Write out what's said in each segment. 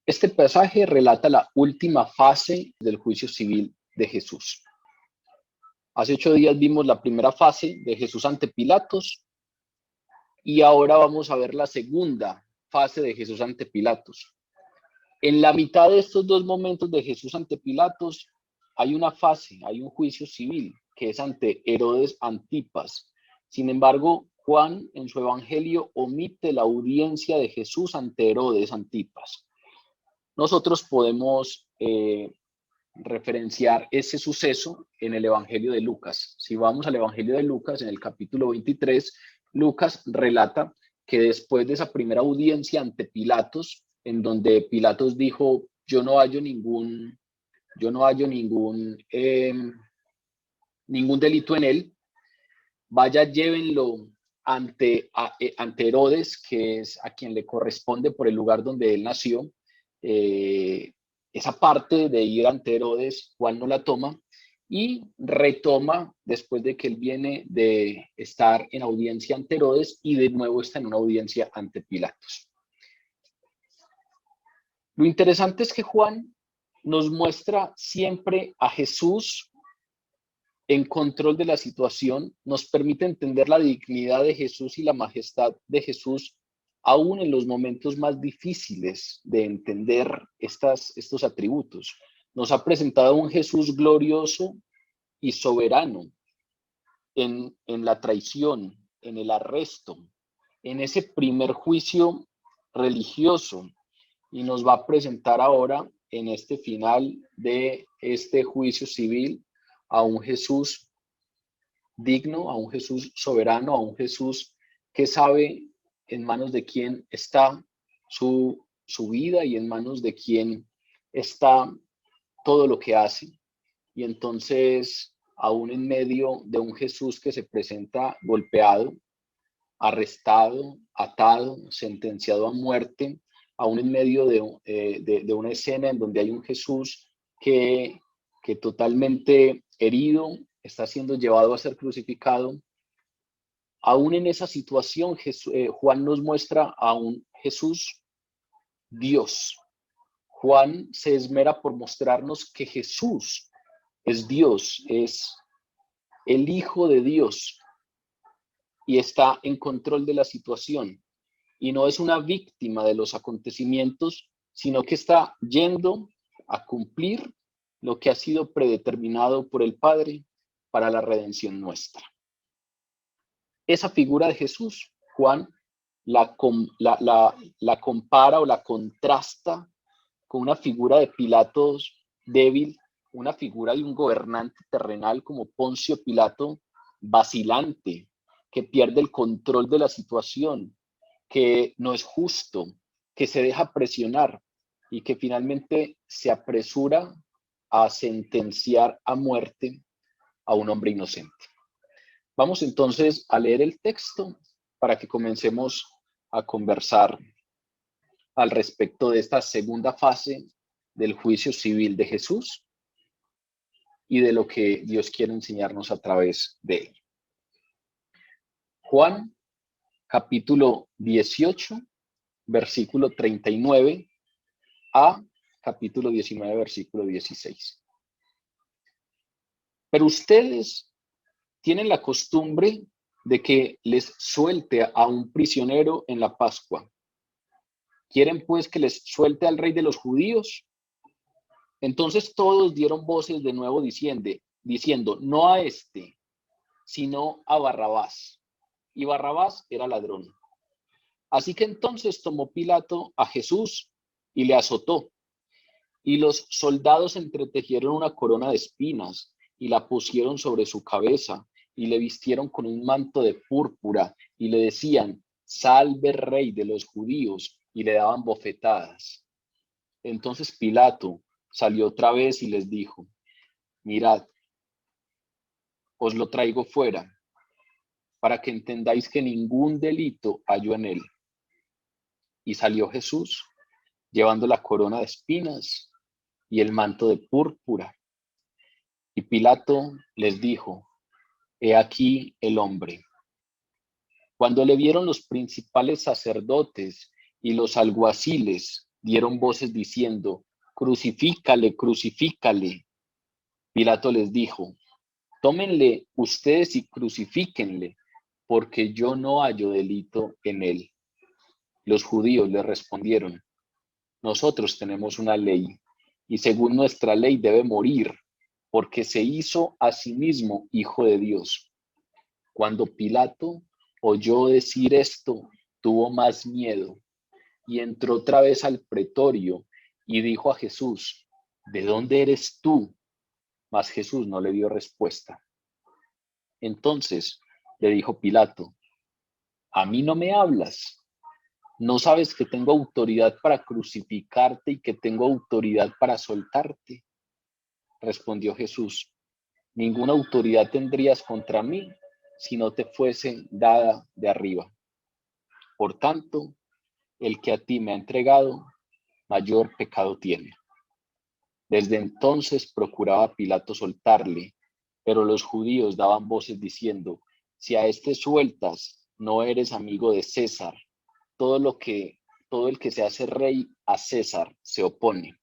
Este pasaje relata la última fase del juicio civil de Jesús. Hace 8 días vimos la primera fase de Jesús ante Pilatos y ahora vamos a ver la segunda fase de Jesús ante Pilatos. En la mitad de estos dos momentos de Jesús ante Pilatos hay una fase, hay un juicio civil que es ante Herodes Antipas. Sin embargo, Juan en su evangelio omite la audiencia de Jesús ante Herodes Antipas. Nosotros podemos referenciar ese suceso en el Evangelio de Lucas. Si vamos al Evangelio de Lucas, en el capítulo 23, Lucas relata que después de esa primera audiencia ante Pilatos, en donde Pilatos dijo, yo no hallo ningún delito en él, vaya, llévenlo ante Herodes, que es a quien le corresponde por el lugar donde él nació. Esa parte de ir ante Herodes, Juan no la toma y retoma después de que él viene de estar en audiencia ante Herodes y de nuevo está en una audiencia ante Pilatos. Lo interesante es que Juan nos muestra siempre a Jesús en control de la situación, nos permite entender la dignidad de Jesús y la majestad de Jesús aún en los momentos más difíciles de entender estos atributos. Nos ha presentado un Jesús glorioso y soberano en la traición, en el arresto, en ese primer juicio religioso, y nos va a presentar ahora en este final de este juicio civil a un Jesús digno, a un Jesús soberano, a un Jesús que sabe en manos de quién está su vida y en manos de quién está todo lo que hace. Y entonces, aún en medio de un Jesús que se presenta golpeado, arrestado, atado, sentenciado a muerte, aún en medio de una escena en donde hay un Jesús que totalmente herido está siendo llevado a ser crucificado. Aún en esa situación, Juan nos muestra a un Jesús Dios. Juan se esmera por mostrarnos que Jesús es Dios, es el Hijo de Dios y está en control de la situación. Y no es una víctima de los acontecimientos, sino que está yendo a cumplir lo que ha sido predeterminado por el Padre para la redención nuestra. Esa figura de Jesús, Juan la compara o la contrasta con una figura de Pilatos débil, una figura de un gobernante terrenal como Poncio Pilato, vacilante, que pierde el control de la situación, que no es justo, que se deja presionar y que finalmente se apresura a sentenciar a muerte a un hombre inocente. Vamos entonces a leer el texto para que comencemos a conversar al respecto de esta segunda fase del juicio civil de Jesús y de lo que Dios quiere enseñarnos a través de él. Juan, capítulo 18, versículo 39 a capítulo 19, versículo 16. Pero ustedes tienen la costumbre de que les suelte a un prisionero en la Pascua. ¿Quieren pues que les suelte al rey de los judíos? Entonces todos dieron voces de nuevo diciendo, no a este, sino a Barrabás. Y Barrabás era ladrón. Así que entonces tomó Pilato a Jesús y le azotó. Y los soldados entretejieron una corona de espinas y la pusieron sobre su cabeza y le vistieron con un manto de púrpura y le decían, salve rey de los judíos, y le daban bofetadas. Entonces Pilato salió otra vez y les dijo, mirad, os lo traigo fuera, para que entendáis que ningún delito halló en él. Y salió Jesús, llevando la corona de espinas y el manto de púrpura. Y Pilato les dijo, he aquí el hombre. Cuando le vieron los principales sacerdotes y los alguaciles dieron voces diciendo: crucifícale, crucifícale. Pilato les dijo: tómenle ustedes y crucifíquenle, porque yo no hallo delito en él. Los judíos le respondieron: nosotros tenemos una ley, y según nuestra ley debe morir, porque se hizo a sí mismo hijo de Dios. Cuando Pilato oyó decir esto, tuvo más miedo, y entró otra vez al pretorio y dijo a Jesús: ¿de dónde eres tú? Mas Jesús no le dio respuesta. Entonces le dijo Pilato: ¿a mí no me hablas? ¿No sabes que tengo autoridad para crucificarte y que tengo autoridad para soltarte? Respondió Jesús: ninguna autoridad tendrías contra mí si no te fuese dada de arriba. Por tanto, el que a ti me ha entregado, mayor pecado tiene. Desde entonces procuraba Pilato soltarle, pero los judíos daban voces diciendo: si a este sueltas, no eres amigo de César. Todo el que se hace rey a César se opone.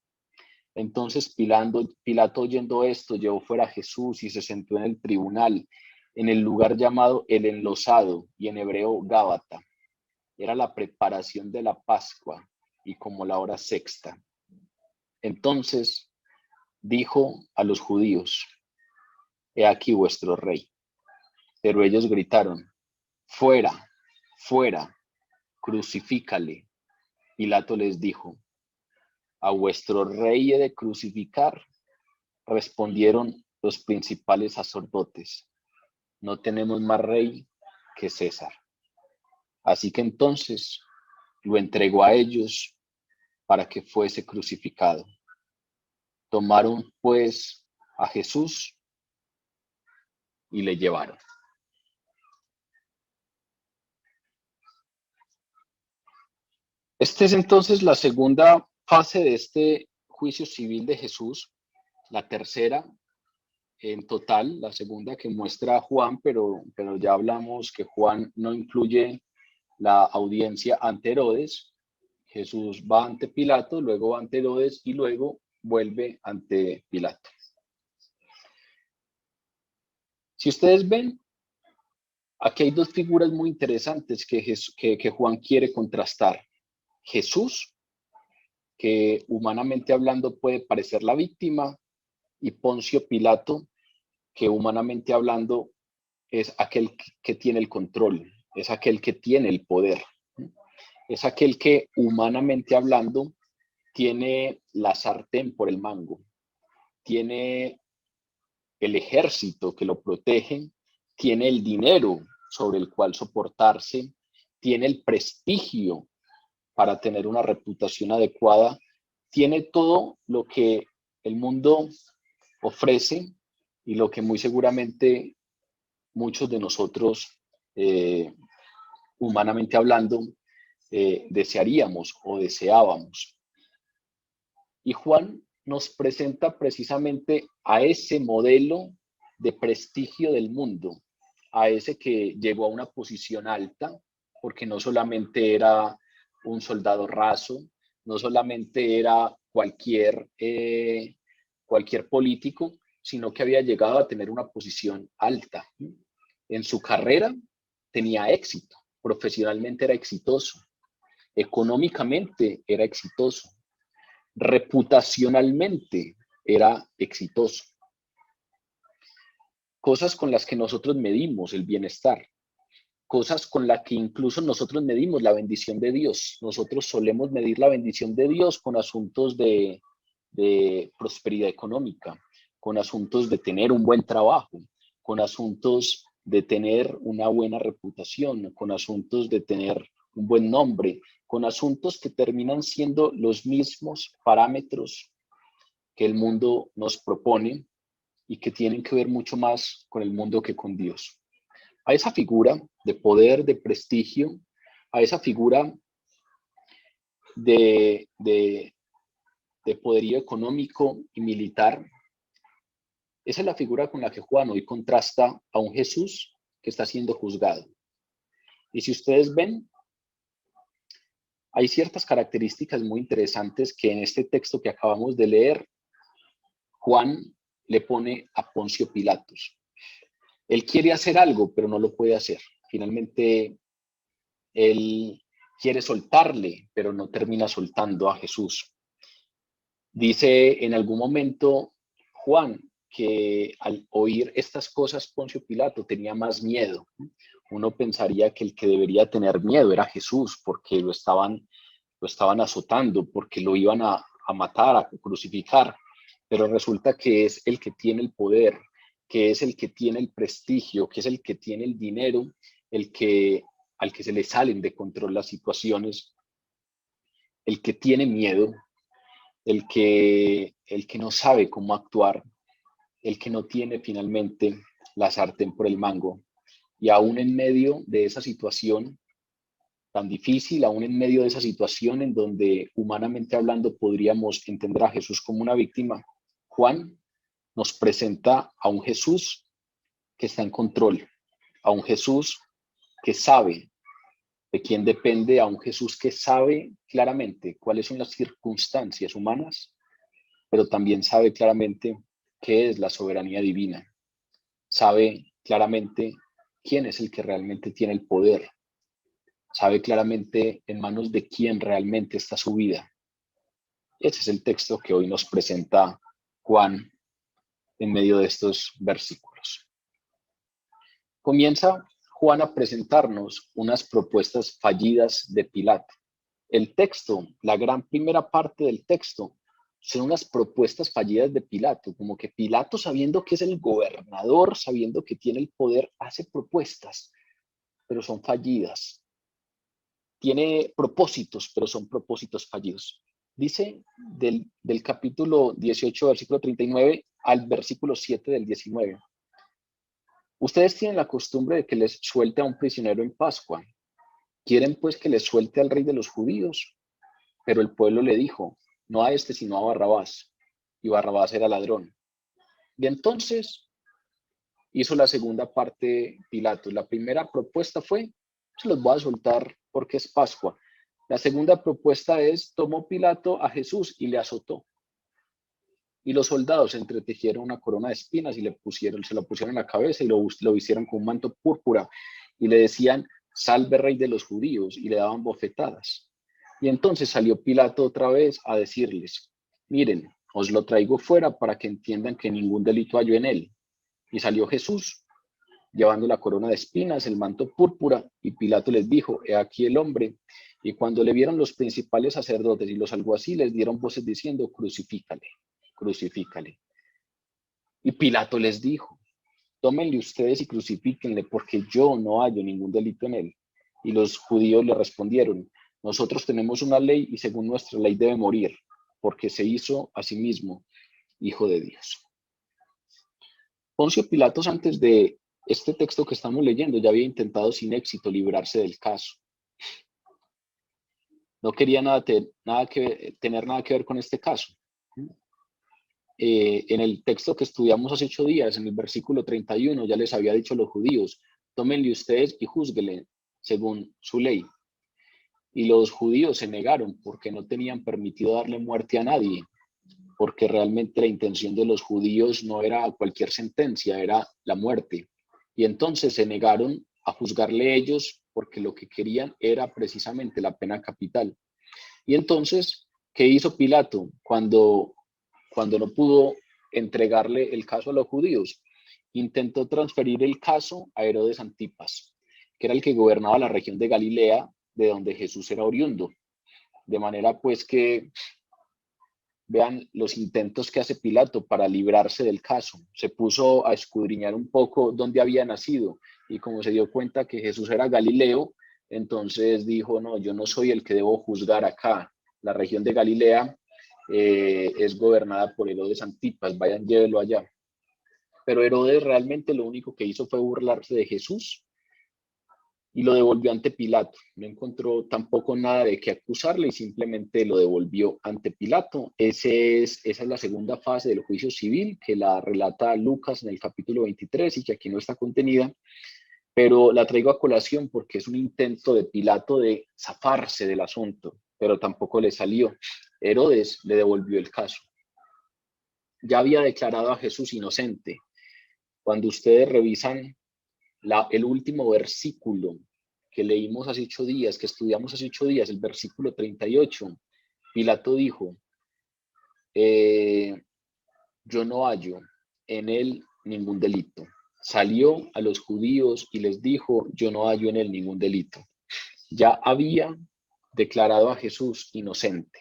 Entonces Pilato, oyendo esto, llevó fuera a Jesús y se sentó en el tribunal, en el lugar llamado el Enlosado, y en hebreo Gábata. Era la preparación de la Pascua y como la hora sexta. Entonces dijo a los judíos: he aquí vuestro rey. Pero ellos gritaron: fuera, fuera, crucifícale. Pilato les dijo: ¿a vuestro rey he de crucificar? Respondieron los principales sacerdotes: no tenemos más rey que César. Así que entonces lo entregó a ellos para que fuese crucificado. Tomaron pues a Jesús y le llevaron. Esta es entonces la segunda fase de este juicio civil de Jesús, la tercera en total, la segunda que muestra Juan, pero ya hablamos que Juan no incluye la audiencia ante Herodes. Jesús va ante Pilato, luego va ante Herodes y luego vuelve ante Pilato. Si ustedes ven, aquí hay dos figuras muy interesantes que Juan quiere contrastar. Jesús, que humanamente hablando puede parecer la víctima, y Poncio Pilato, que humanamente hablando es aquel que tiene el control, es aquel que tiene el poder, es aquel que humanamente hablando tiene la sartén por el mango, tiene el ejército que lo protege, tiene el dinero sobre el cual soportarse, tiene el prestigio para tener una reputación adecuada, tiene todo lo que el mundo ofrece y lo que muy seguramente muchos de nosotros, humanamente hablando, desearíamos o deseábamos. Y Juan nos presenta precisamente a ese modelo de prestigio del mundo, a ese que llegó a una posición alta, porque no solamente era un soldado raso, no solamente era cualquier político, sino que había llegado a tener una posición alta. En su carrera tenía éxito, profesionalmente era exitoso, económicamente era exitoso, reputacionalmente era exitoso. Cosas con las que nosotros medimos el bienestar, cosas con las que incluso nosotros medimos la bendición de Dios. Nosotros solemos medir la bendición de Dios con asuntos de prosperidad económica, con asuntos de tener un buen trabajo, con asuntos de tener una buena reputación, con asuntos de tener un buen nombre, con asuntos que terminan siendo los mismos parámetros que el mundo nos propone y que tienen que ver mucho más con el mundo que con Dios. A esa figura de poder, de prestigio, a esa figura de poderío económico y militar, esa es la figura con la que Juan hoy contrasta a un Jesús que está siendo juzgado. Y si ustedes ven, hay ciertas características muy interesantes que en este texto que acabamos de leer, Juan le pone a Poncio Pilatos. Él quiere hacer algo, pero no lo puede hacer. Finalmente, él quiere soltarle, pero no termina soltando a Jesús. Dice en algún momento Juan que al oír estas cosas Poncio Pilato tenía más miedo. Uno pensaría que el que debería tener miedo era Jesús, porque lo estaban azotando, porque lo iban a matar, a crucificar, pero resulta que es el que tiene el poder, que es el que tiene el prestigio, que es el que tiene el dinero, al que se le salen de control las situaciones, el que tiene miedo, el que no sabe cómo actuar, el que no tiene finalmente la sartén por el mango. Y aún en medio de esa situación tan difícil, aún en medio de esa situación en donde humanamente hablando podríamos entender a Jesús como una víctima, Juan nos presenta a un Jesús que está en control, a un Jesús que sabe de quién depende, a un Jesús que sabe claramente cuáles son las circunstancias humanas, pero también sabe claramente qué es la soberanía divina. Sabe claramente quién es el que realmente tiene el poder. Sabe claramente en manos de quién realmente está su vida. Ese es el texto que hoy nos presenta Juan en medio de estos versículos. Comienza Juan a presentarnos unas propuestas fallidas de Pilato. El texto, la gran primera parte del texto, son unas propuestas fallidas de Pilato, como que Pilato, sabiendo que es el gobernador, sabiendo que tiene el poder, hace propuestas, pero son fallidas. Tiene propósitos, pero son propósitos fallidos. Dice del capítulo 18, versículo 39 al versículo 7 del 19. Ustedes tienen la costumbre de que les suelte a un prisionero en Pascua. ¿Quieren pues que les suelte al rey de los judíos? Pero el pueblo le dijo, no a este sino a Barrabás. Y Barrabás era ladrón. Y entonces hizo la segunda parte Pilato. La primera propuesta fue, se los voy a soltar porque es Pascua. La segunda propuesta es, tomó Pilato a Jesús y le azotó. Y los soldados entretejieron una corona de espinas y se la pusieron en la cabeza y lo hicieron con un manto púrpura. Y le decían, salve rey de los judíos, y le daban bofetadas. Y entonces salió Pilato otra vez a decirles, miren, os lo traigo fuera para que entiendan que ningún delito halló en él. Y salió Jesús, llevando la corona de espinas, el manto púrpura, y Pilato les dijo, he aquí el hombre. Y cuando le vieron los principales sacerdotes y los alguaciles, dieron voces diciendo, crucifícale, crucifícale. Y Pilato les dijo, tómenle ustedes y crucifíquenle, porque yo no hallo ningún delito en él. Y los judíos le respondieron, nosotros tenemos una ley y según nuestra ley debe morir, porque se hizo a sí mismo hijo de Dios. Poncio Pilatos, antes de este texto que estamos leyendo, ya había intentado sin éxito librarse del caso. No quería tener nada que ver con este caso. En el texto que estudiamos hace 8 días, en el versículo 31, ya les había dicho a los judíos, tómenle ustedes y júzguenle según su ley. Y los judíos se negaron porque no tenían permitido darle muerte a nadie, porque realmente la intención de los judíos no era cualquier sentencia, era la muerte. Y entonces se negaron a juzgarle ellos porque lo que querían era precisamente la pena capital. Y entonces, ¿qué hizo Pilato cuando no pudo entregarle el caso a los judíos? Intentó transferir el caso a Herodes Antipas, que era el que gobernaba la región de Galilea, de donde Jesús era oriundo. De manera pues que vean los intentos que hace Pilato para librarse del caso. Se puso a escudriñar un poco dónde había nacido y como se dio cuenta que Jesús era Galileo, entonces dijo, no, yo no soy el que debo juzgar acá. La región de Galilea es gobernada por Herodes Antipas, vayan, llévelo allá. Pero Herodes realmente lo único que hizo fue burlarse de Jesús y lo devolvió ante Pilato. No encontró tampoco nada de qué acusarle y simplemente lo devolvió ante Pilato. Esa es la segunda fase del juicio civil que la relata Lucas en el capítulo 23 y que aquí no está contenida, pero la traigo a colación porque es un intento de Pilato de zafarse del asunto. pero tampoco le salió. Herodes le devolvió el caso. Ya había declarado a Jesús inocente. Cuando ustedes revisan el último versículo que leímos hace 8 días, que estudiamos hace 8 días, el versículo 38, Pilato dijo, yo no hallo en él ningún delito. Salió a los judíos y les dijo, yo no hallo en él ningún delito. Ya había declarado a Jesús inocente,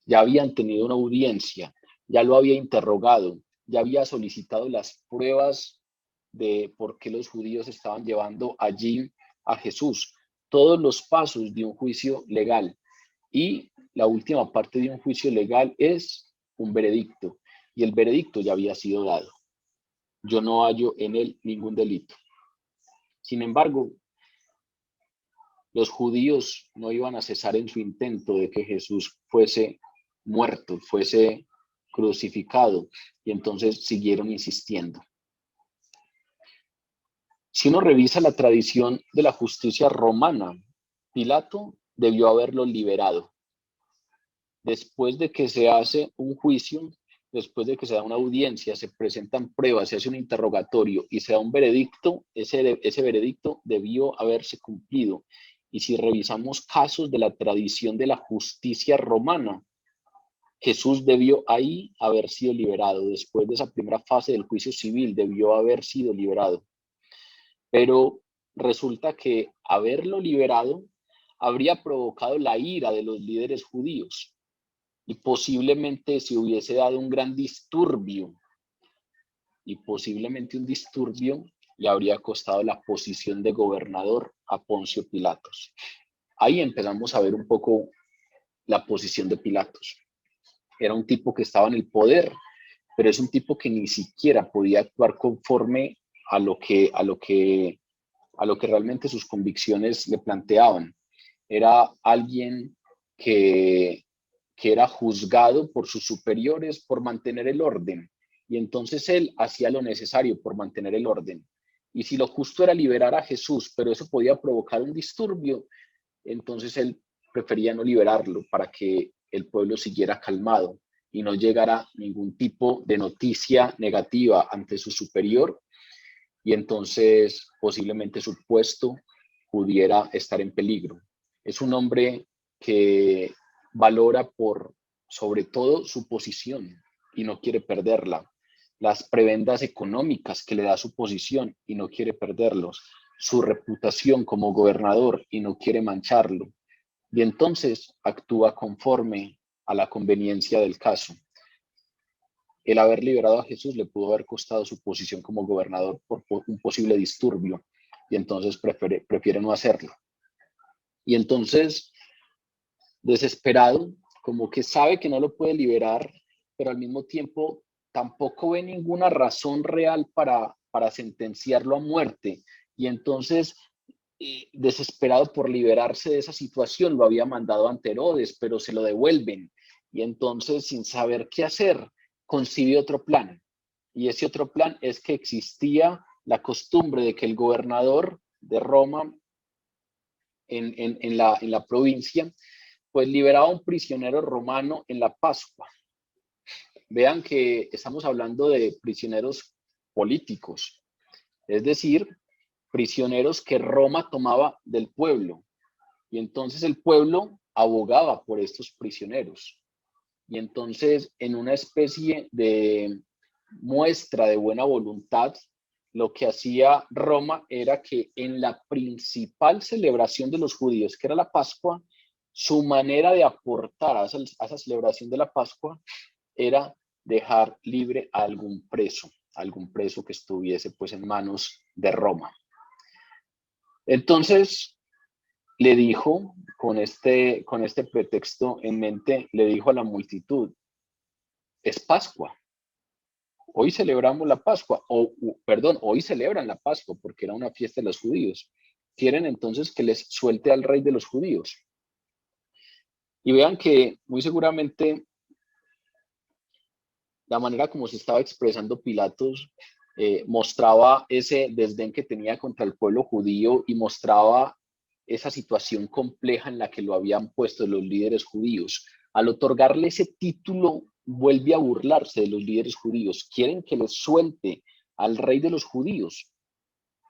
ya habían tenido una audiencia, ya lo había interrogado, ya había solicitado las pruebas de por qué los judíos estaban llevando allí a Jesús, todos los pasos de un juicio legal. Y la última parte de un juicio legal es un veredicto, y el veredicto ya había sido dado. Yo no hallo en él ningún delito. Sin embargo, los judíos no iban a cesar en su intento de que Jesús fuese muerto, fuese crucificado, y entonces siguieron insistiendo. Si uno revisa la tradición de la justicia romana, Pilato debió haberlo liberado. Después de que se hace un juicio, después de que se da una audiencia, se presentan pruebas, se hace un interrogatorio y se da un veredicto, ese veredicto debió haberse cumplido. Y si revisamos casos de la tradición de la justicia romana, Jesús debió ahí haber sido liberado. Después de esa primera fase del juicio civil, debió haber sido liberado. Pero resulta que haberlo liberado habría provocado la ira de los líderes judíos y posiblemente se hubiese dado un gran disturbio y posiblemente un disturbio le habría costado la posición de gobernador a Poncio Pilatos. Ahí empezamos a ver un poco la posición de Pilatos. Era un tipo que estaba en el poder, pero es un tipo que ni siquiera podía actuar conforme a lo que realmente sus convicciones le planteaban. Era alguien que era juzgado por sus superiores por mantener el orden, y entonces él hacía lo necesario por mantener el orden. Y si lo justo era liberar a Jesús, pero eso podía provocar un disturbio, entonces él prefería no liberarlo para que el pueblo siguiera calmado y no llegara ningún tipo de noticia negativa ante su superior, y entonces posiblemente su puesto pudiera estar en peligro. Es un hombre que valora por sobre todo su posición y no quiere perderla, las prebendas económicas que le da su posición y no quiere perderlos, su reputación como gobernador y no quiere mancharlo, y entonces actúa conforme a la conveniencia del caso. El haber liberado a Jesús le pudo haber costado su posición como gobernador por un posible disturbio, y entonces prefiere no hacerlo. Y entonces, desesperado, como que sabe que no lo puede liberar, pero al mismo tiempo tampoco ve ninguna razón real para sentenciarlo a muerte. Y entonces, desesperado por liberarse de esa situación, lo había mandado ante Herodes, pero se lo devuelven. Y entonces, sin saber qué hacer, concibe otro plan. Y ese otro plan es que existía la costumbre de que el gobernador de Roma en la provincia, pues liberaba a un prisionero romano en la Pascua. Vean que estamos hablando de prisioneros políticos, es decir, prisioneros que Roma tomaba del pueblo, y entonces el pueblo abogaba por estos prisioneros. Y entonces, en una especie de muestra de buena voluntad, lo que hacía Roma era que en la principal celebración de los judíos, que era la Pascua, su manera de aportar a esa celebración de la Pascua era dejar libre a algún preso que estuviese pues en manos de Roma. Entonces le dijo, con este pretexto en mente, le dijo a la multitud, es Pascua. Hoy celebramos la Pascua, hoy celebran la Pascua porque era una fiesta de los judíos. Quieren entonces que les suelte al rey de los judíos. Y vean que muy seguramente la manera como se estaba expresando Pilatos mostraba ese desdén que tenía contra el pueblo judío y mostraba esa situación compleja en la que lo habían puesto los líderes judíos. Al otorgarle ese título, vuelve a burlarse de los líderes judíos. Quieren que les suelte al rey de los judíos.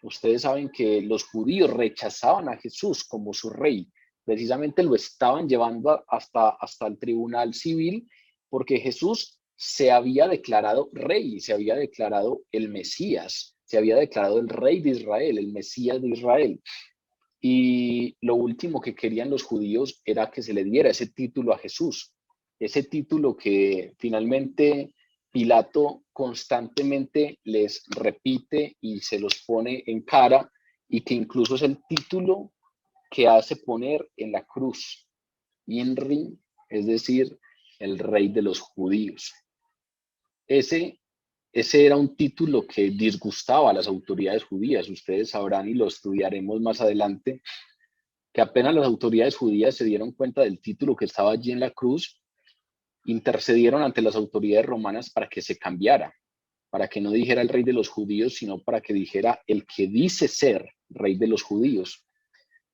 Ustedes saben que los judíos rechazaban a Jesús como su rey. Precisamente lo estaban llevando hasta el tribunal civil porque Jesús se había declarado rey, se había declarado el Mesías, se había declarado el rey de Israel, el Mesías de Israel. Y lo último que querían los judíos era que se le diera ese título a Jesús, ese título que finalmente Pilato constantemente les repite y se los pone en cara, y que incluso es el título que hace poner en la cruz, Inri, es decir, el rey de los judíos. Ese era un título que disgustaba a las autoridades judías. Ustedes sabrán, y lo estudiaremos más adelante, que apenas las autoridades judías se dieron cuenta del título que estaba allí en la cruz, intercedieron ante las autoridades romanas para que se cambiara, para que no dijera el rey de los judíos, sino para que dijera el que dice ser rey de los judíos.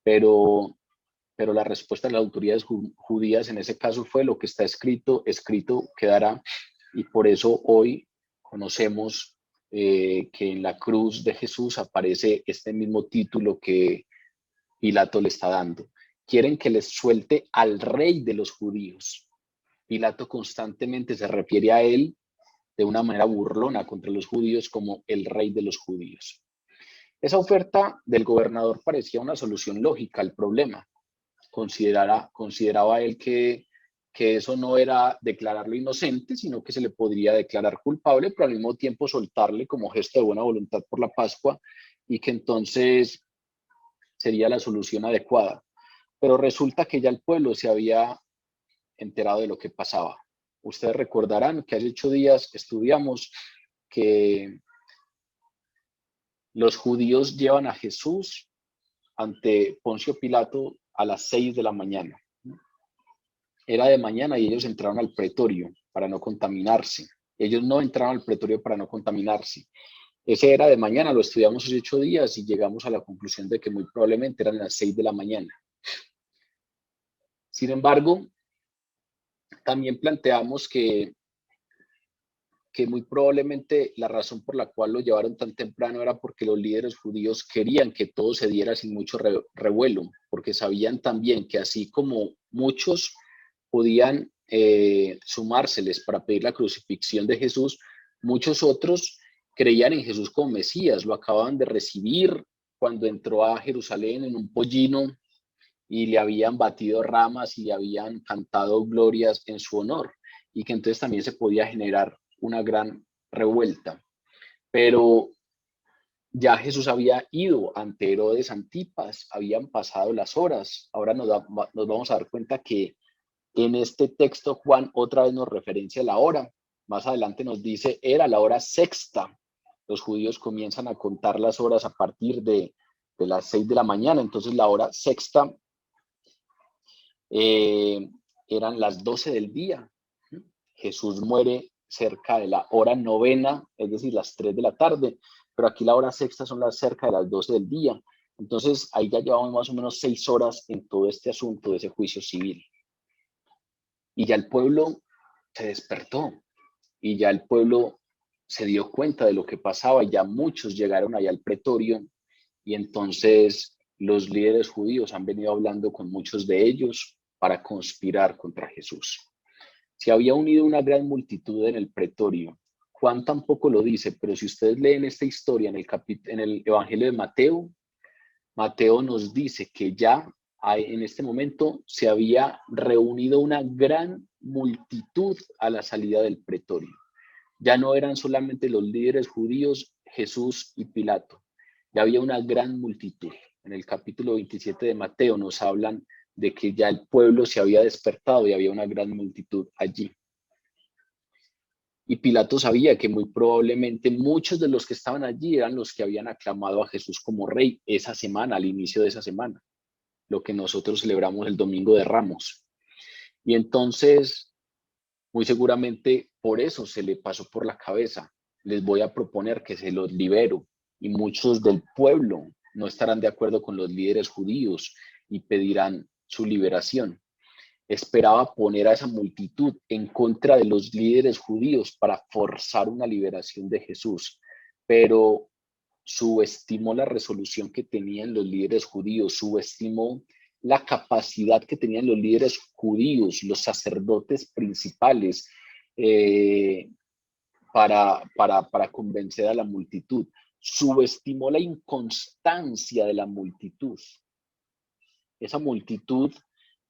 Pero la respuesta de las autoridades judías en ese caso fue: lo que está escrito, escrito quedará. Y por eso hoy conocemos que en la cruz de Jesús aparece este mismo título que Pilato le está dando. Quieren que les suelte al rey de los judíos. Pilato constantemente se refiere a él de una manera burlona contra los judíos como el rey de los judíos. Esa oferta del gobernador parecía una solución lógica al problema. Consideraba él que eso no era declararlo inocente, sino que se le podría declarar culpable, pero al mismo tiempo soltarle como gesto de buena voluntad por la Pascua, y que entonces sería la solución adecuada. Pero resulta que ya el pueblo se había enterado de lo que pasaba. Ustedes recordarán que hace 8 días estudiamos que los judíos llevan a Jesús ante Poncio Pilato a las 6 de la mañana. Era de mañana y ellos entraron al pretorio para no contaminarse. Ellos no entraron al pretorio para no contaminarse. Ese era de mañana, lo estudiamos hace 8 días y llegamos a la conclusión de que muy probablemente eran las 6 de la mañana. Sin embargo, también planteamos que muy probablemente la razón por la cual lo llevaron tan temprano era porque los líderes judíos querían que todo se diera sin mucho revuelo, porque sabían también que así como muchos podían sumárseles para pedir la crucifixión de Jesús, muchos otros creían en Jesús como Mesías. Lo acababan de recibir cuando entró a Jerusalén en un pollino y le habían batido ramas y habían cantado glorias en su honor, y que entonces también se podía generar una gran revuelta. Pero ya Jesús había ido ante Herodes Antipas, habían pasado las horas. Ahora nos vamos a dar cuenta que en este texto Juan otra vez nos referencia a la hora. Más adelante nos dice, era la hora sexta. Los judíos comienzan a contar las horas a partir de las 6 de la mañana. Entonces la hora sexta eran las 12 del día. Jesús muere cerca de la hora novena, es decir, las 3 de la tarde, pero aquí la hora sexta son cerca de las 12 del día. Entonces ahí ya llevamos más o menos 6 horas en todo este asunto de ese juicio civil. Y ya el pueblo se despertó, y ya el pueblo se dio cuenta de lo que pasaba, y ya muchos llegaron allá al pretorio, y entonces los líderes judíos han venido hablando con muchos de ellos para conspirar contra Jesús. Se había unido una gran multitud en el pretorio. Juan tampoco lo dice, pero si ustedes leen esta historia en el Evangelio de Mateo, Mateo nos dice que ya en este momento se había reunido una gran multitud a la salida del pretorio. Ya no eran solamente los líderes judíos, Jesús y Pilato. Ya había una gran multitud. En el capítulo 27 de Mateo nos hablan de que ya el pueblo se había despertado y había una gran multitud allí. Y Pilato sabía que muy probablemente muchos de los que estaban allí eran los que habían aclamado a Jesús como rey esa semana, al inicio de esa semana, lo que nosotros celebramos el Domingo de Ramos. Y entonces, muy seguramente por eso se le pasó por la cabeza: les voy a proponer que se los libero. Y muchos del pueblo no estarán de acuerdo con los líderes judíos, y pedirán su liberación. Esperaba poner a esa multitud en contra de los líderes judíos para forzar una liberación de Jesús, pero subestimó la resolución que tenían los líderes judíos, subestimó la capacidad que tenían los líderes judíos, los sacerdotes principales, para convencer a la multitud. Subestimó la inconstancia de la multitud. Esa multitud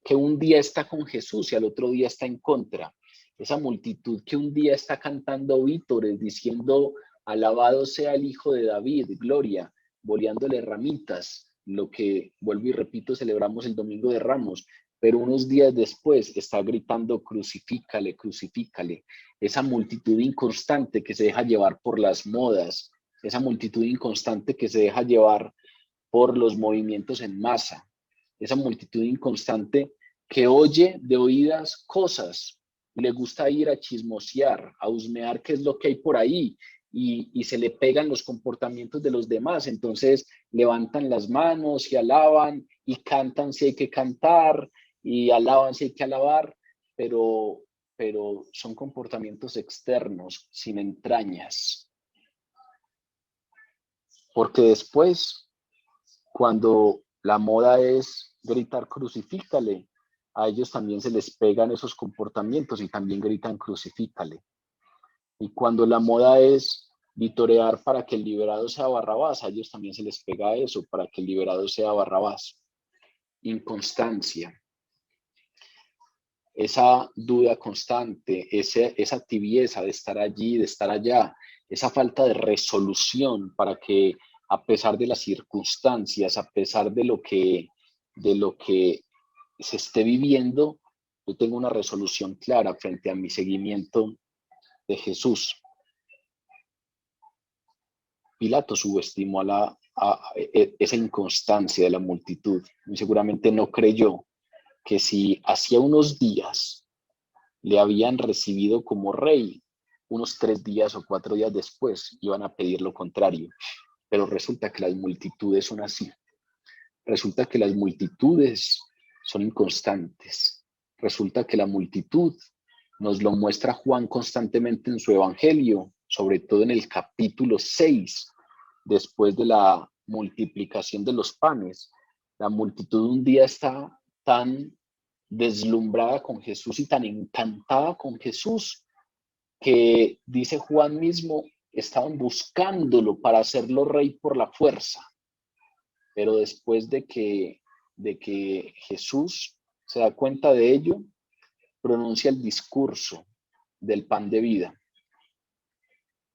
que un día está con Jesús y al otro día está en contra. Esa multitud que un día está cantando vítores, diciendo, alabado sea el Hijo de David, gloria, boleándole ramitas, lo que, vuelvo y repito, celebramos el Domingo de Ramos, pero unos días después está gritando, crucifícale, crucifícale. Esa multitud inconstante que se deja llevar por las modas, esa multitud inconstante que se deja llevar por los movimientos en masa, esa multitud inconstante que oye de oídas cosas, le gusta ir a chismosear, a husmear qué es lo que hay por ahí, y se le pegan los comportamientos de los demás, entonces levantan las manos y alaban y cantan si hay que cantar y alaban si hay que alabar, pero son comportamientos externos, sin entrañas. Porque después, cuando la moda es gritar crucifícale, a ellos también se les pegan esos comportamientos y también gritan crucifícale. Y cuando la moda es vitorear para que el liberado sea Barrabás, a ellos también se les pega eso, para que el liberado sea Barrabás. Inconstancia. Esa duda constante, esa tibieza de estar allí, de estar allá, esa falta de resolución para que a pesar de las circunstancias, a pesar de lo que se esté viviendo, yo tengo una resolución clara frente a mi seguimiento de Jesús. Pilato subestimó esa inconstancia de la multitud y seguramente no creyó que si hacía unos días le habían recibido como rey, unos 3 días o 4 días después iban a pedir lo contrario. Pero resulta que las multitudes son así. Resulta que las multitudes son inconstantes. Resulta que la multitud nos lo muestra Juan constantemente en su evangelio, sobre todo en el capítulo 6, después de la multiplicación de los panes. La multitud un día está tan deslumbrada con Jesús y tan encantada con Jesús que, dice Juan mismo, estaban buscándolo para hacerlo rey por la fuerza. Pero después de que Jesús se da cuenta de ello, pronuncia el discurso del pan de vida.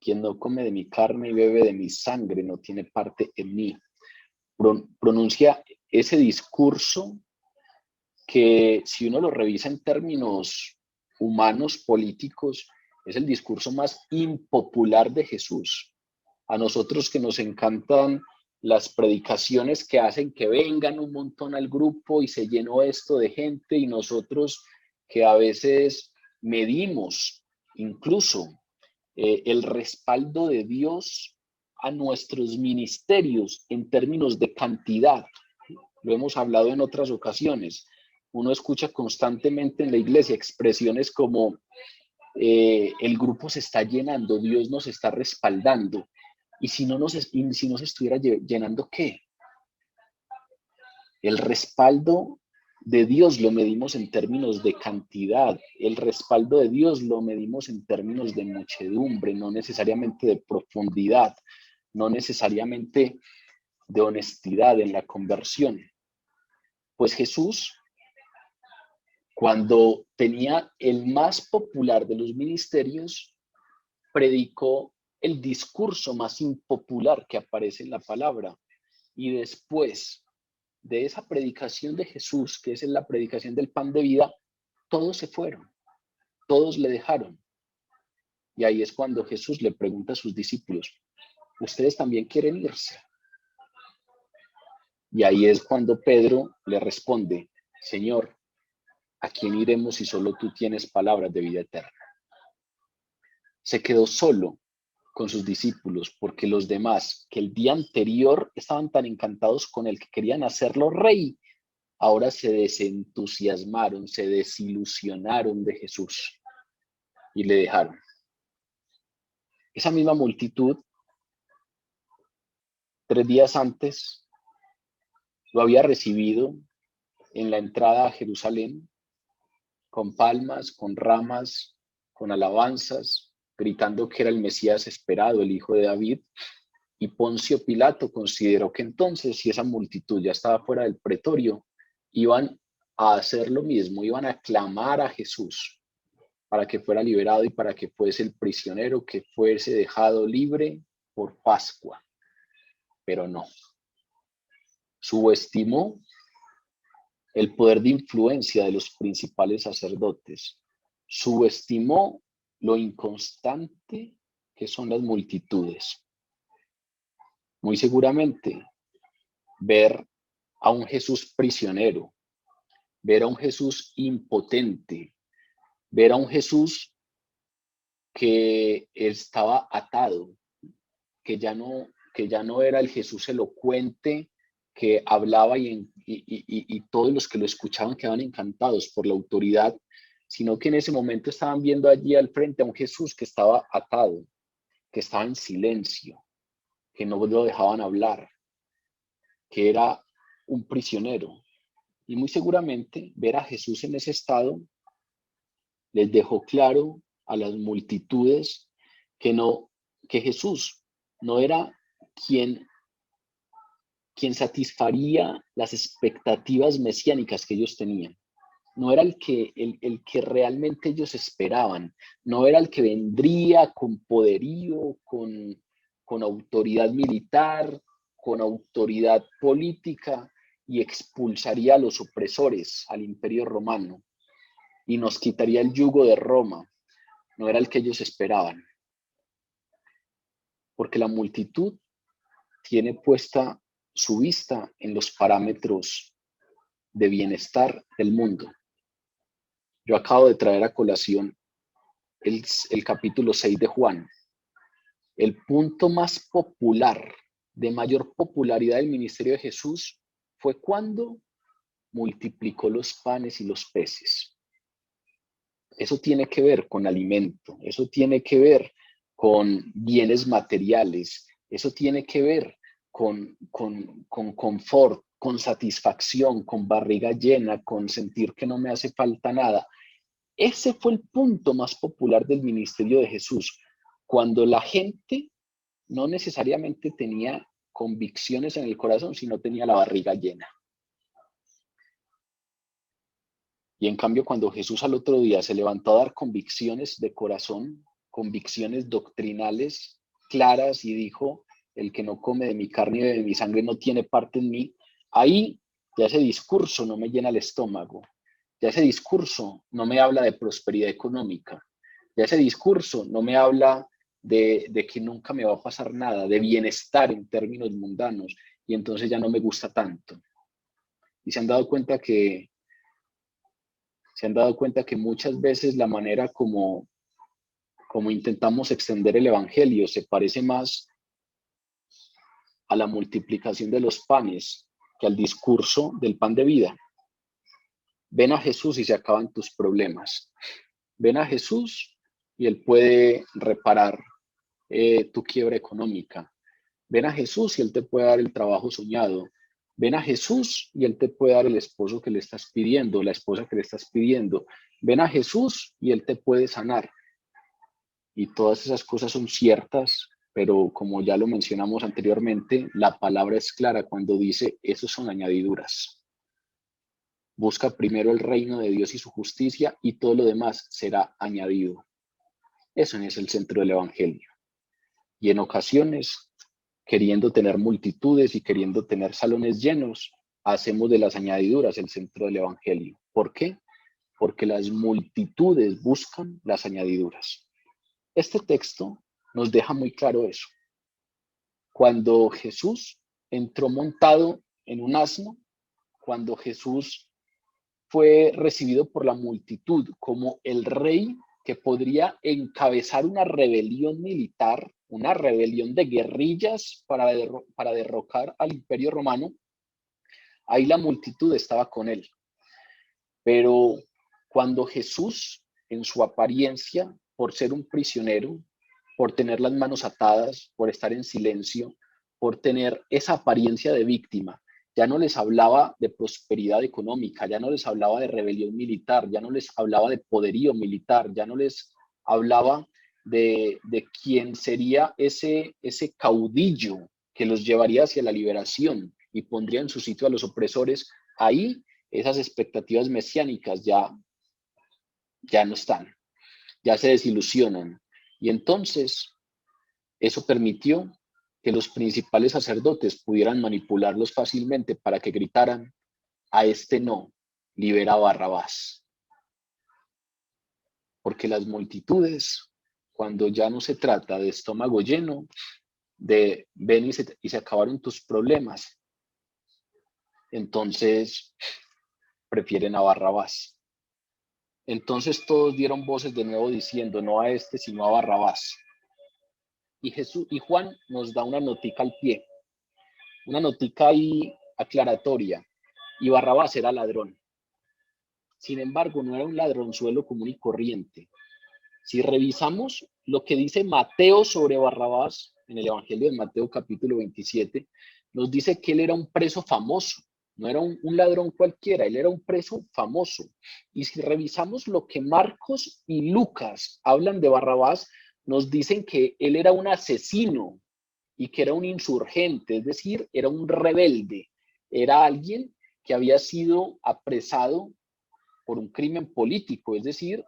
Quien no come de mi carne y bebe de mi sangre no tiene parte en mí. Pronuncia ese discurso que, si uno lo revisa en términos humanos, políticos, es el discurso más impopular de Jesús. A nosotros que nos encantan las predicaciones que hacen que vengan un montón al grupo y se llenó esto de gente, y nosotros que a veces medimos incluso el respaldo de Dios a nuestros ministerios en términos de cantidad. Lo hemos hablado en otras ocasiones. Uno escucha constantemente en la iglesia expresiones como el grupo se está llenando, Dios nos está respaldando. Y si no se estuviera llenando, ¿qué? El respaldo de Dios lo medimos en términos de cantidad. El respaldo de Dios lo medimos en términos de muchedumbre, no necesariamente de profundidad, no necesariamente de honestidad en la conversión. Pues Jesús, cuando tenía el más popular de los ministerios, predicó el discurso más impopular que aparece en la palabra. Y después de esa predicación de Jesús, que es la predicación del pan de vida, todos se fueron, todos le dejaron. Y ahí es cuando Jesús le pregunta a sus discípulos, ¿ustedes también quieren irse? Y ahí es cuando Pedro le responde, Señor, ¿a quién iremos si solo tú tienes palabras de vida eterna? Se quedó solo con sus discípulos porque los demás, que el día anterior estaban tan encantados con él que querían hacerlo rey, ahora se desentusiasmaron, se desilusionaron de Jesús y le dejaron. Esa misma multitud, 3 días antes, lo había recibido en la entrada a Jerusalén, con palmas, con ramas, con alabanzas, gritando que era el Mesías esperado, el Hijo de David. Y Poncio Pilato consideró que entonces, si esa multitud ya estaba fuera del pretorio, iban a hacer lo mismo, iban a clamar a Jesús para que fuera liberado y para que fuese el prisionero que fuese dejado libre por Pascua. Pero no. Subestimó el poder de influencia de los principales sacerdotes. Subestimó lo inconstante que son las multitudes. Muy seguramente, ver a un Jesús prisionero, ver a un Jesús impotente, ver a un Jesús que estaba atado, que ya no era el Jesús elocuente que hablaba y todos los que lo escuchaban quedaban encantados por la autoridad, sino que en ese momento estaban viendo allí al frente a un Jesús que estaba atado, que estaba en silencio, que no lo dejaban hablar, que era un prisionero. Y muy seguramente ver a Jesús en ese estado les dejó claro a las multitudes que Jesús no era quien satisfaría las expectativas mesiánicas que ellos tenían. No era el que realmente ellos esperaban. No era el que vendría con poderío, con autoridad militar, con autoridad política y expulsaría a los opresores, al imperio romano, y nos quitaría el yugo de Roma. No era el que ellos esperaban. Porque la multitud tiene puesta su vista en los parámetros de bienestar del mundo. Yo acabo de traer a colación el capítulo 6 de Juan. El punto más popular, de mayor popularidad del ministerio de Jesús, fue cuando multiplicó los panes y los peces. Eso tiene que ver con alimento, eso tiene que ver con bienes materiales, eso tiene que ver con confort, con satisfacción, con barriga llena, con sentir que no me hace falta nada. Ese fue el punto más popular del ministerio de Jesús, cuando la gente no necesariamente tenía convicciones en el corazón, sino tenía la barriga llena. Y en cambio, cuando Jesús al otro día se levantó a dar convicciones de corazón, convicciones doctrinales claras y dijo, el que no come de mi carne y de mi sangre no tiene parte en mí, ahí ya ese discurso no me llena el estómago, ya ese discurso no me habla de prosperidad económica, ya ese discurso no me habla de que nunca me va a pasar nada, de bienestar en términos mundanos, y entonces ya no me gusta tanto. Y se han dado cuenta que muchas veces la manera como intentamos extender el evangelio se parece más a la multiplicación de los panes que al discurso del pan de vida. Ven a Jesús y se acaban tus problemas. Ven a Jesús y Él puede reparar tu quiebra económica. Ven a Jesús y Él te puede dar el trabajo soñado. Ven a Jesús y Él te puede dar el esposo que le estás pidiendo, la esposa que le estás pidiendo. Ven a Jesús y Él te puede sanar. Y todas esas cosas son ciertas, pero como ya lo mencionamos anteriormente, la palabra es clara cuando dice, esos son añadiduras. Busca primero el reino de Dios y su justicia y todo lo demás será añadido. Eso es el centro del evangelio. Y en ocasiones, queriendo tener multitudes y queriendo tener salones llenos, hacemos de las añadiduras el centro del evangelio. ¿Por qué? Porque las multitudes buscan las añadiduras. Este texto nos deja muy claro eso. Cuando Jesús entró montado en un asno, cuando Jesús fue recibido por la multitud como el rey que podría encabezar una rebelión militar, una rebelión de guerrillas para derrocar al Imperio Romano, Ahí la multitud estaba con él. Pero cuando Jesús, en su apariencia, por ser un prisionero, por tener las manos atadas, por estar en silencio, por tener esa apariencia de víctima, ya no les hablaba de prosperidad económica, ya no les hablaba de rebelión militar, ya no les hablaba de poderío militar, ya no les hablaba de quién sería ese caudillo que los llevaría hacia la liberación y pondría en su sitio a los opresores. Ahí esas expectativas mesiánicas ya no están, ya se desilusionan. Y entonces eso permitió que los principales sacerdotes pudieran manipularlos fácilmente para que gritaran: a este no, libera a Barrabás. Porque las multitudes, cuando ya no se trata de estómago lleno, de ven y se acabaron tus problemas, entonces prefieren a Barrabás. Entonces todos dieron voces de nuevo diciendo: no a este, sino a Barrabás. Y Juan nos da una notica al pie, una notica ahí aclaratoria. Y Barrabás era ladrón. Sin embargo, no era un ladronzuelo común y corriente. Si revisamos lo que dice Mateo sobre Barrabás, en el Evangelio de Mateo capítulo 27, nos dice que él era un preso famoso, no era un ladrón cualquiera, él era un preso famoso. Y si revisamos lo que Marcos y Lucas hablan de Barrabás, nos dicen que él era un asesino y que era un insurgente, es decir, era un rebelde, era alguien que había sido apresado por un crimen político, es decir,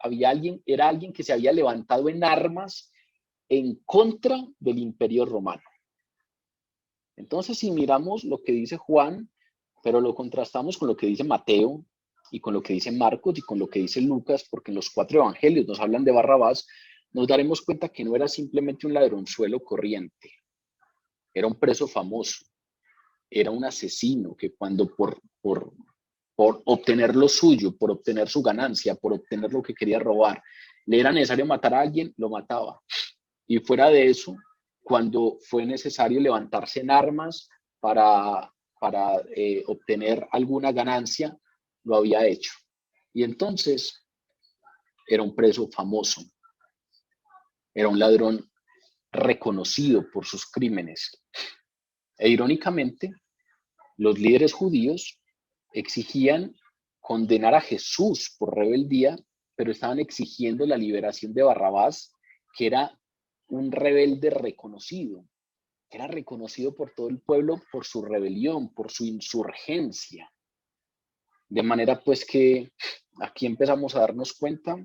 era alguien que se había levantado en armas en contra del Imperio Romano. Entonces, si miramos lo que dice Juan, pero lo contrastamos con lo que dice Mateo y con lo que dice Marcos y con lo que dice Lucas, porque en los 4 evangelios nos hablan de Barrabás, nos daremos cuenta que no era simplemente un ladronzuelo corriente, era un preso famoso, era un asesino que cuando por obtener lo suyo, por obtener su ganancia, por obtener lo que quería robar, le era necesario matar a alguien, lo mataba. Y fuera de eso, cuando fue necesario levantarse en armas para obtener alguna ganancia, lo había hecho. Y entonces era un preso famoso, era un ladrón reconocido por sus crímenes. E irónicamente, los líderes judíos exigían condenar a Jesús por rebeldía, pero estaban exigiendo la liberación de Barrabás, que era un rebelde reconocido, que era reconocido por todo el pueblo por su rebelión, por su insurgencia. De manera pues que aquí empezamos a darnos cuenta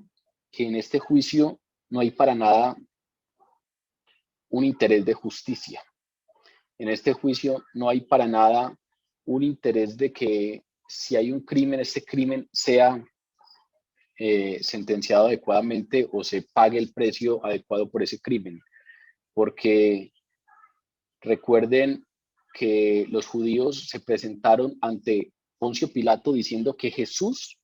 que en este juicio no hay para nada un interés de justicia. En este juicio no hay para nada un interés de que si hay un crimen, este crimen sea sentenciado adecuadamente o se pague el precio adecuado por ese crimen. Porque recuerden que los judíos se presentaron ante Poncio Pilato diciendo que Jesús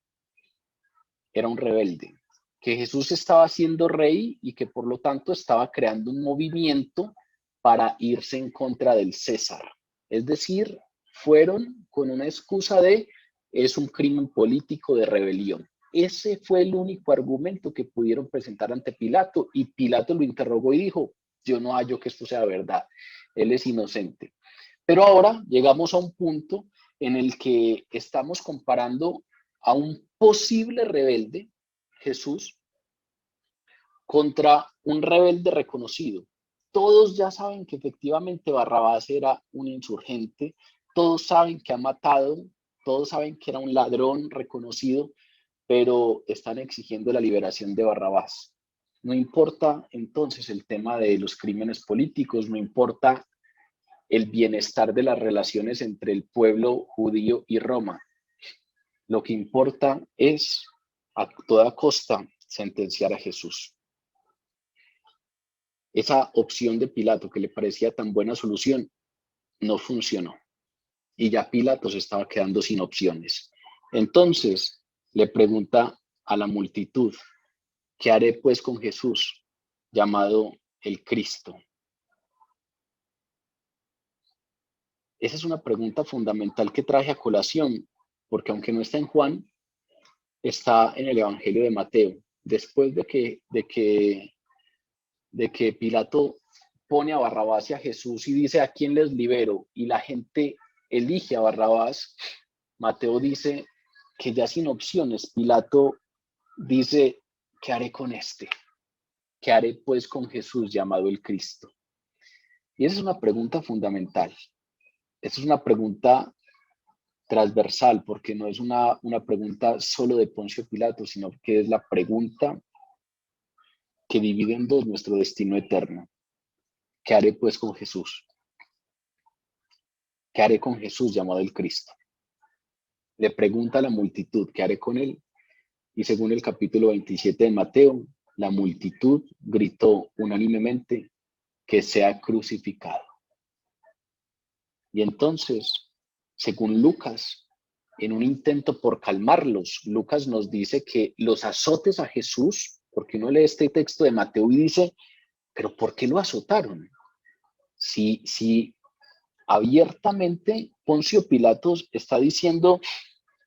era un rebelde, que Jesús estaba siendo rey y que por lo tanto estaba creando un movimiento para irse en contra del César. Es decir, fueron con una excusa de es un crimen político de rebelión. Ese fue el único argumento que pudieron presentar ante Pilato y Pilato lo interrogó y dijo: yo no hallo que esto sea verdad, él es inocente. Pero ahora llegamos a un punto en el que estamos comparando a un posible rebelde, Jesús, contra un rebelde reconocido. Todos ya saben que efectivamente Barrabás era un insurgente, todos saben que ha matado, todos saben que era un ladrón reconocido, pero están exigiendo la liberación de Barrabás. No importa entonces el tema de los crímenes políticos, no importa el bienestar de las relaciones entre el pueblo judío y Roma. Lo que importa es a toda costa sentenciar a Jesús. Esa opción de Pilato que le parecía tan buena solución no funcionó y ya Pilato se estaba quedando sin opciones. Entonces le pregunta a la multitud: ¿qué haré pues con Jesús, llamado el Cristo? Esa es una pregunta fundamental que traje a colación, porque aunque no está en Juan, está en el Evangelio de Mateo. Después de que Pilato pone a Barrabás y a Jesús y dice, ¿a quién les libero? Y la gente elige a Barrabás. Mateo dice que ya sin opciones, Pilato dice, ¿qué haré con este? ¿Qué haré pues con Jesús llamado el Cristo? Y esa es una pregunta fundamental. Esa es una pregunta transversal, porque no es una pregunta solo de Poncio Pilato, sino que es la pregunta que divide en dos nuestro destino eterno. ¿Qué haré pues con Jesús? ¿Qué haré con Jesús llamado el Cristo? Le pregunta a la multitud, ¿qué haré con él? Y según el capítulo 27 de Mateo, la multitud gritó unánimemente que sea crucificado. Y entonces, según Lucas, en un intento por calmarlos, Lucas nos dice que los azotes a Jesús, porque uno lee este texto de Mateo y dice, pero ¿por qué lo azotaron? Si abiertamente Poncio Pilatos está diciendo,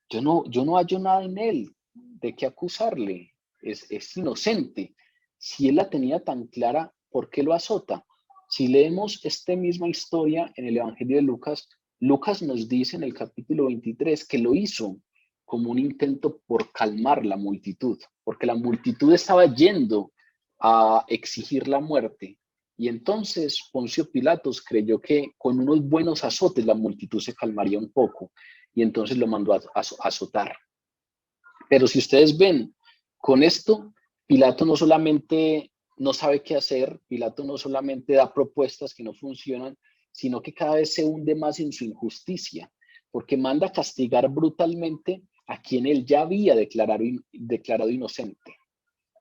yo no hallo nada en él, ¿de qué acusarle? Es inocente. Si él la tenía tan clara, ¿por qué lo azota? Si leemos esta misma historia en el Evangelio de Lucas, Lucas nos dice en el capítulo 23 que lo hizo como un intento por calmar la multitud, porque la multitud estaba yendo a exigir la muerte. Y entonces Poncio Pilatos creyó que con unos buenos azotes la multitud se calmaría un poco y entonces lo mandó a azotar. Pero si ustedes ven, con esto, Pilato no solamente no sabe qué hacer, Pilato no solamente da propuestas que no funcionan, sino que cada vez se hunde más en su injusticia, porque manda castigar brutalmente a quien él ya había declarado inocente.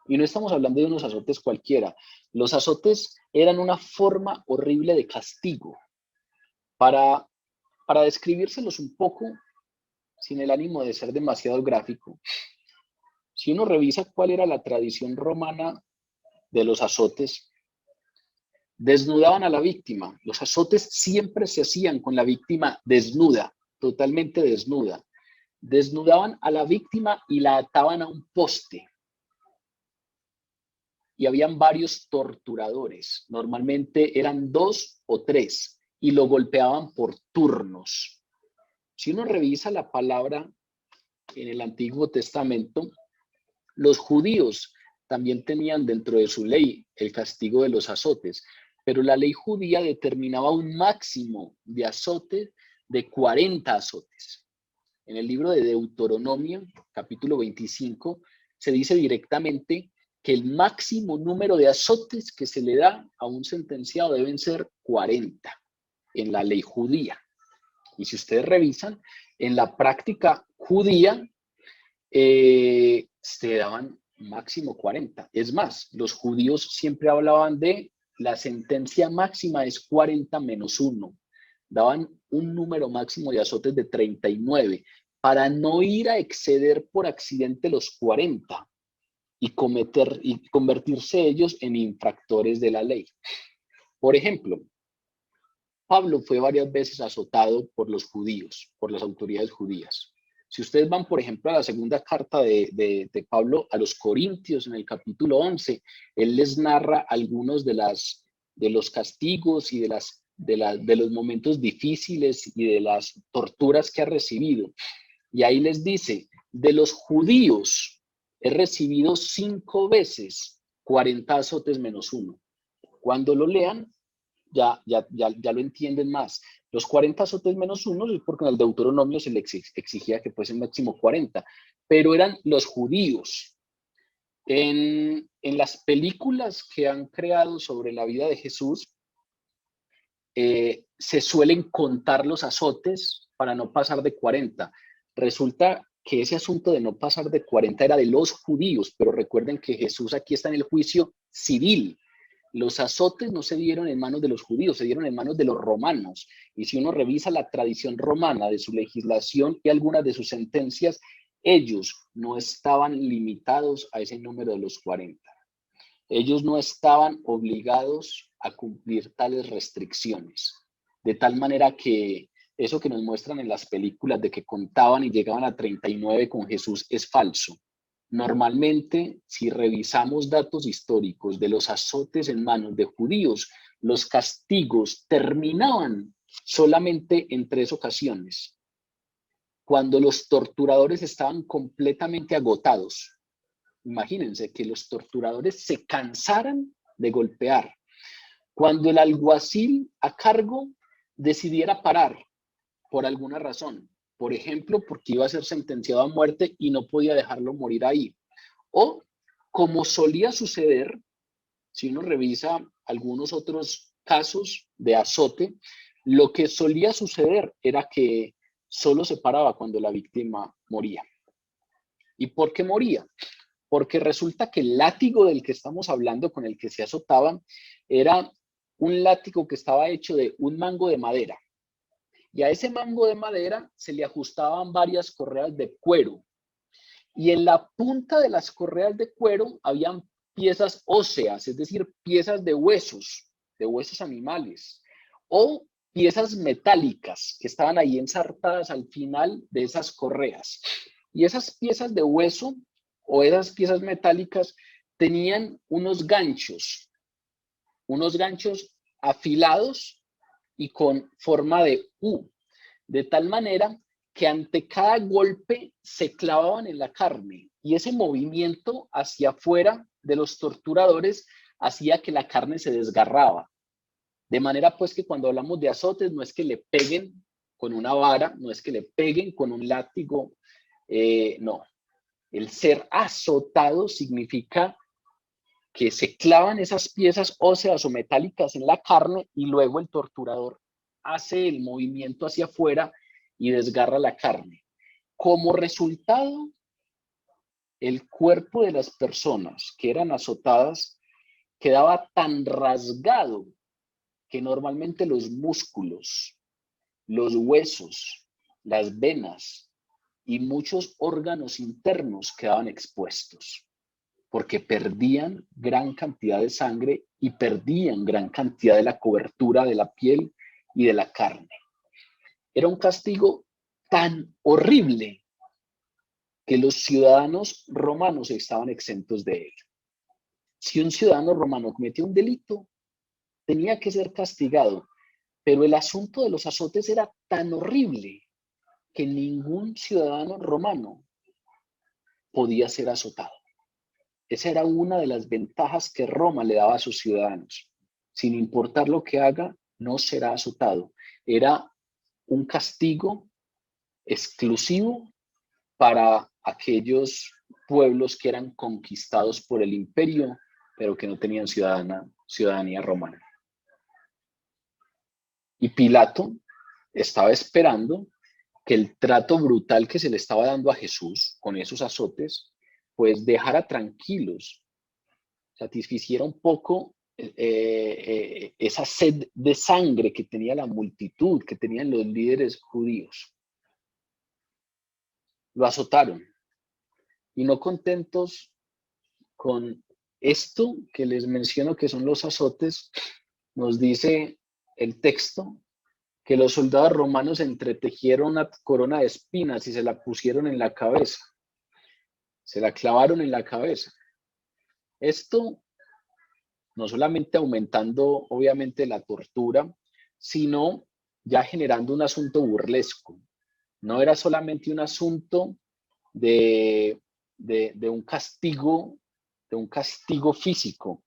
Y no estamos hablando de unos azotes cualquiera. Los azotes eran una forma horrible de castigo. Para, para describírselos un poco, sin el ánimo de ser demasiado gráfico, si uno revisa cuál era la tradición romana de los azotes, desnudaban a la víctima. Los azotes siempre se hacían con la víctima desnuda, totalmente desnuda. Desnudaban a la víctima y la ataban a un poste. Y habían varios torturadores, normalmente eran 2 o 3, y lo golpeaban por turnos. Si uno revisa la palabra en el Antiguo Testamento, los judíos también tenían dentro de su ley el castigo de los azotes, pero la ley judía determinaba un máximo de azotes de 40 azotes. En el libro de Deuteronomio, capítulo 25, se dice directamente que el máximo número de azotes que se le da a un sentenciado deben ser 40 en la ley judía. Y si ustedes revisan, en la práctica judía se daban máximo 40. Es más, los judíos siempre hablaban de la sentencia máxima es 40 menos 1. Daban un número máximo de azotes de 39 para no ir a exceder por accidente los 40 y convertirse ellos en infractores de la ley. Por ejemplo, Pablo fue varias veces azotado por los judíos, por las autoridades judías. Si ustedes van, por ejemplo, a la segunda carta de Pablo a los Corintios, en el capítulo 11, él les narra algunos de los castigos y de los momentos difíciles y de las torturas que ha recibido. Y ahí les dice, de los judíos he recibido 5 veces 40 azotes menos 1. Cuando lo lean, ya lo entienden más. Los 40 azotes menos 1 es porque en el Deuteronomio se le exigía que fuesen máximo 40, pero eran los judíos. En las películas que han creado sobre la vida de Jesús, se suelen contar los azotes para no pasar de 40. Resulta que ese asunto de no pasar de 40 era de los judíos, pero recuerden que Jesús aquí está en el juicio civil. Los azotes no se dieron en manos de los judíos, se dieron en manos de los romanos. Y si uno revisa la tradición romana de su legislación y algunas de sus sentencias, ellos no estaban limitados a ese número de los 40. Ellos no estaban obligados a cumplir tales restricciones. De tal manera que eso que nos muestran en las películas de que contaban y llegaban a 39 con Jesús es falso. Normalmente, si revisamos datos históricos de los azotes en manos de judíos, los castigos terminaban solamente en 3 ocasiones. Cuando los torturadores estaban completamente agotados. Imagínense que los torturadores se cansaran de golpear. Cuando el alguacil a cargo decidiera parar por alguna razón, por ejemplo, porque iba a ser sentenciado a muerte y no podía dejarlo morir ahí. O, como solía suceder, si uno revisa algunos otros casos de azote, lo que solía suceder era que solo se paraba cuando la víctima moría. ¿Y por qué moría? Porque resulta que el látigo del que estamos hablando, con el que se azotaban, era un látigo que estaba hecho de un mango de madera. Y a ese mango de madera se le ajustaban varias correas de cuero. Y en la punta de las correas de cuero habían piezas óseas, es decir, piezas de huesos animales, o piezas metálicas que estaban ahí ensartadas al final de esas correas. Y esas piezas de hueso o esas piezas metálicas tenían unos ganchos afilados y con forma de U, de tal manera que ante cada golpe se clavaban en la carne y ese movimiento hacia afuera de los torturadores hacía que la carne se desgarraba. De manera pues que cuando hablamos de azotes no es que le peguen con una vara, no es que le peguen con un látigo, no. El ser azotado significa que se clavan esas piezas óseas o metálicas en la carne y luego el torturador hace el movimiento hacia afuera y desgarra la carne. Como resultado, el cuerpo de las personas que eran azotadas quedaba tan rasgado que normalmente los músculos, los huesos, las venas y muchos órganos internos quedaban expuestos, porque perdían gran cantidad de sangre y perdían gran cantidad de la cobertura de la piel y de la carne. Era un castigo tan horrible que los ciudadanos romanos estaban exentos de él. Si un ciudadano romano cometía un delito, tenía que ser castigado, pero el asunto de los azotes era tan horrible que ningún ciudadano romano podía ser azotado. Esa era una de las ventajas que Roma le daba a sus ciudadanos. Sin importar lo que haga, no será azotado. Era un castigo exclusivo para aquellos pueblos que eran conquistados por el imperio, pero que no tenían ciudadanía romana. Y Pilato estaba esperando que el trato brutal que se le estaba dando a Jesús con esos azotes, pues dejara tranquilos, satisficiera un poco esa sed de sangre que tenía la multitud, que tenían los líderes judíos. Lo azotaron y no contentos con esto que les menciono que son los azotes, nos dice el texto que los soldados romanos entretejieron una corona de espinas y se la pusieron en la cabeza. Se la clavaron en la cabeza. Esto no solamente aumentando obviamente la tortura, sino ya generando un asunto burlesco. No era solamente un asunto de un castigo físico,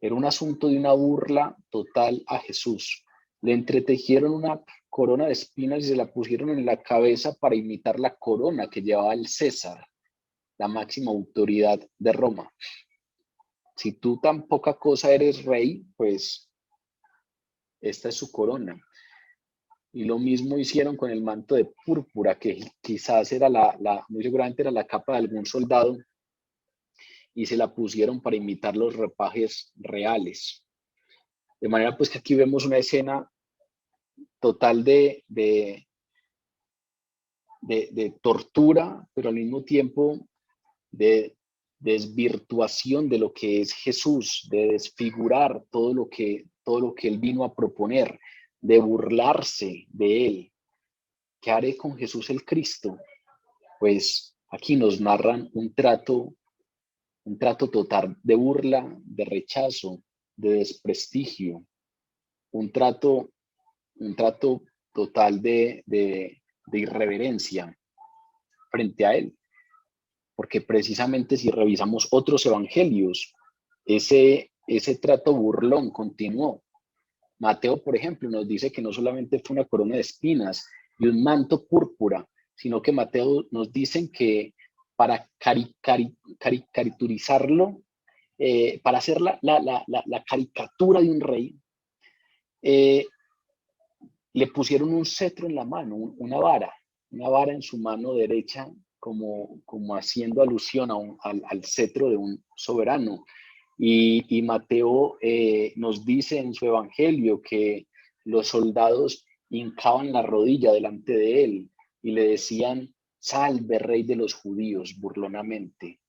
era un asunto de una burla total a Jesús. Le entretejieron una corona de espinas y se la pusieron en la cabeza para imitar la corona que llevaba el César, la máxima autoridad de Roma. Si tú tan poca cosa eres rey, pues esta es su corona. Y lo mismo hicieron con el manto de púrpura, que quizás era muy seguramente era la capa de algún soldado, y se la pusieron para imitar los ropajes reales. De manera pues que aquí vemos una escena total de tortura, pero al mismo tiempo de desvirtuación de lo que es Jesús, de desfigurar todo lo que él vino a proponer, de burlarse de él. ¿Qué haré con Jesús el Cristo? Pues aquí nos narran un trato total de burla, de rechazo, de desprestigio, un trato, un trato total de irreverencia frente a él. Porque precisamente si revisamos otros evangelios, ese trato burlón continuó. Mateo, por ejemplo, nos dice que no solamente fue una corona de espinas y un manto púrpura, sino que Mateo nos dice que para caricaturizarlo, para hacer la caricatura de un rey, eh, le pusieron un cetro en la mano, una vara en su mano derecha, como haciendo alusión al cetro de un soberano. Y Mateo nos dice en su evangelio que los soldados hincaban la rodilla delante de él y le decían, salve rey de los judíos, burlonamente.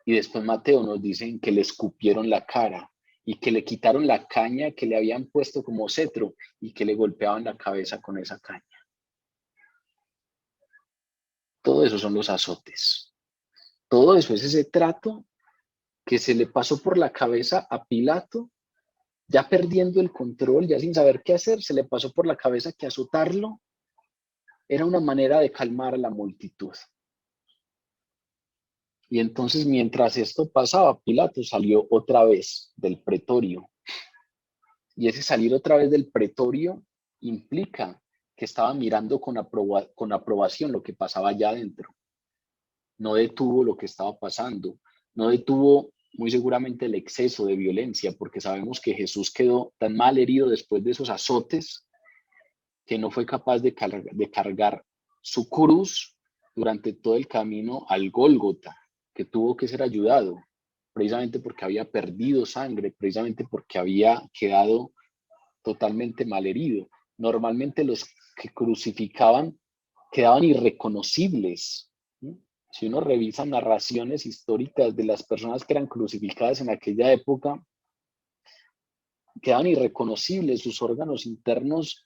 Y después Mateo nos dice que le escupieron la cara y que le quitaron la caña que le habían puesto como cetro y que le golpeaban la cabeza con esa caña. Todo eso son los azotes. Todo eso es ese trato que se le pasó por la cabeza a Pilato, ya perdiendo el control, ya sin saber qué hacer, se le pasó por la cabeza que azotarlo era una manera de calmar a la multitud. Y entonces, mientras esto pasaba, Pilato salió otra vez del pretorio. Y ese salir otra vez del pretorio implica que estaba mirando con aprobación lo que pasaba allá adentro. No detuvo lo que estaba pasando, no detuvo muy seguramente el exceso de violencia, porque sabemos que Jesús quedó tan mal herido después de esos azotes que no fue capaz de cargar su cruz durante todo el camino al Gólgota, que tuvo que ser ayudado, precisamente porque había perdido sangre, precisamente porque había quedado totalmente malherido. Normalmente los que crucificaban quedaban irreconocibles. Si uno revisa narraciones históricas de las personas que eran crucificadas en aquella época, quedaban irreconocibles, sus órganos internos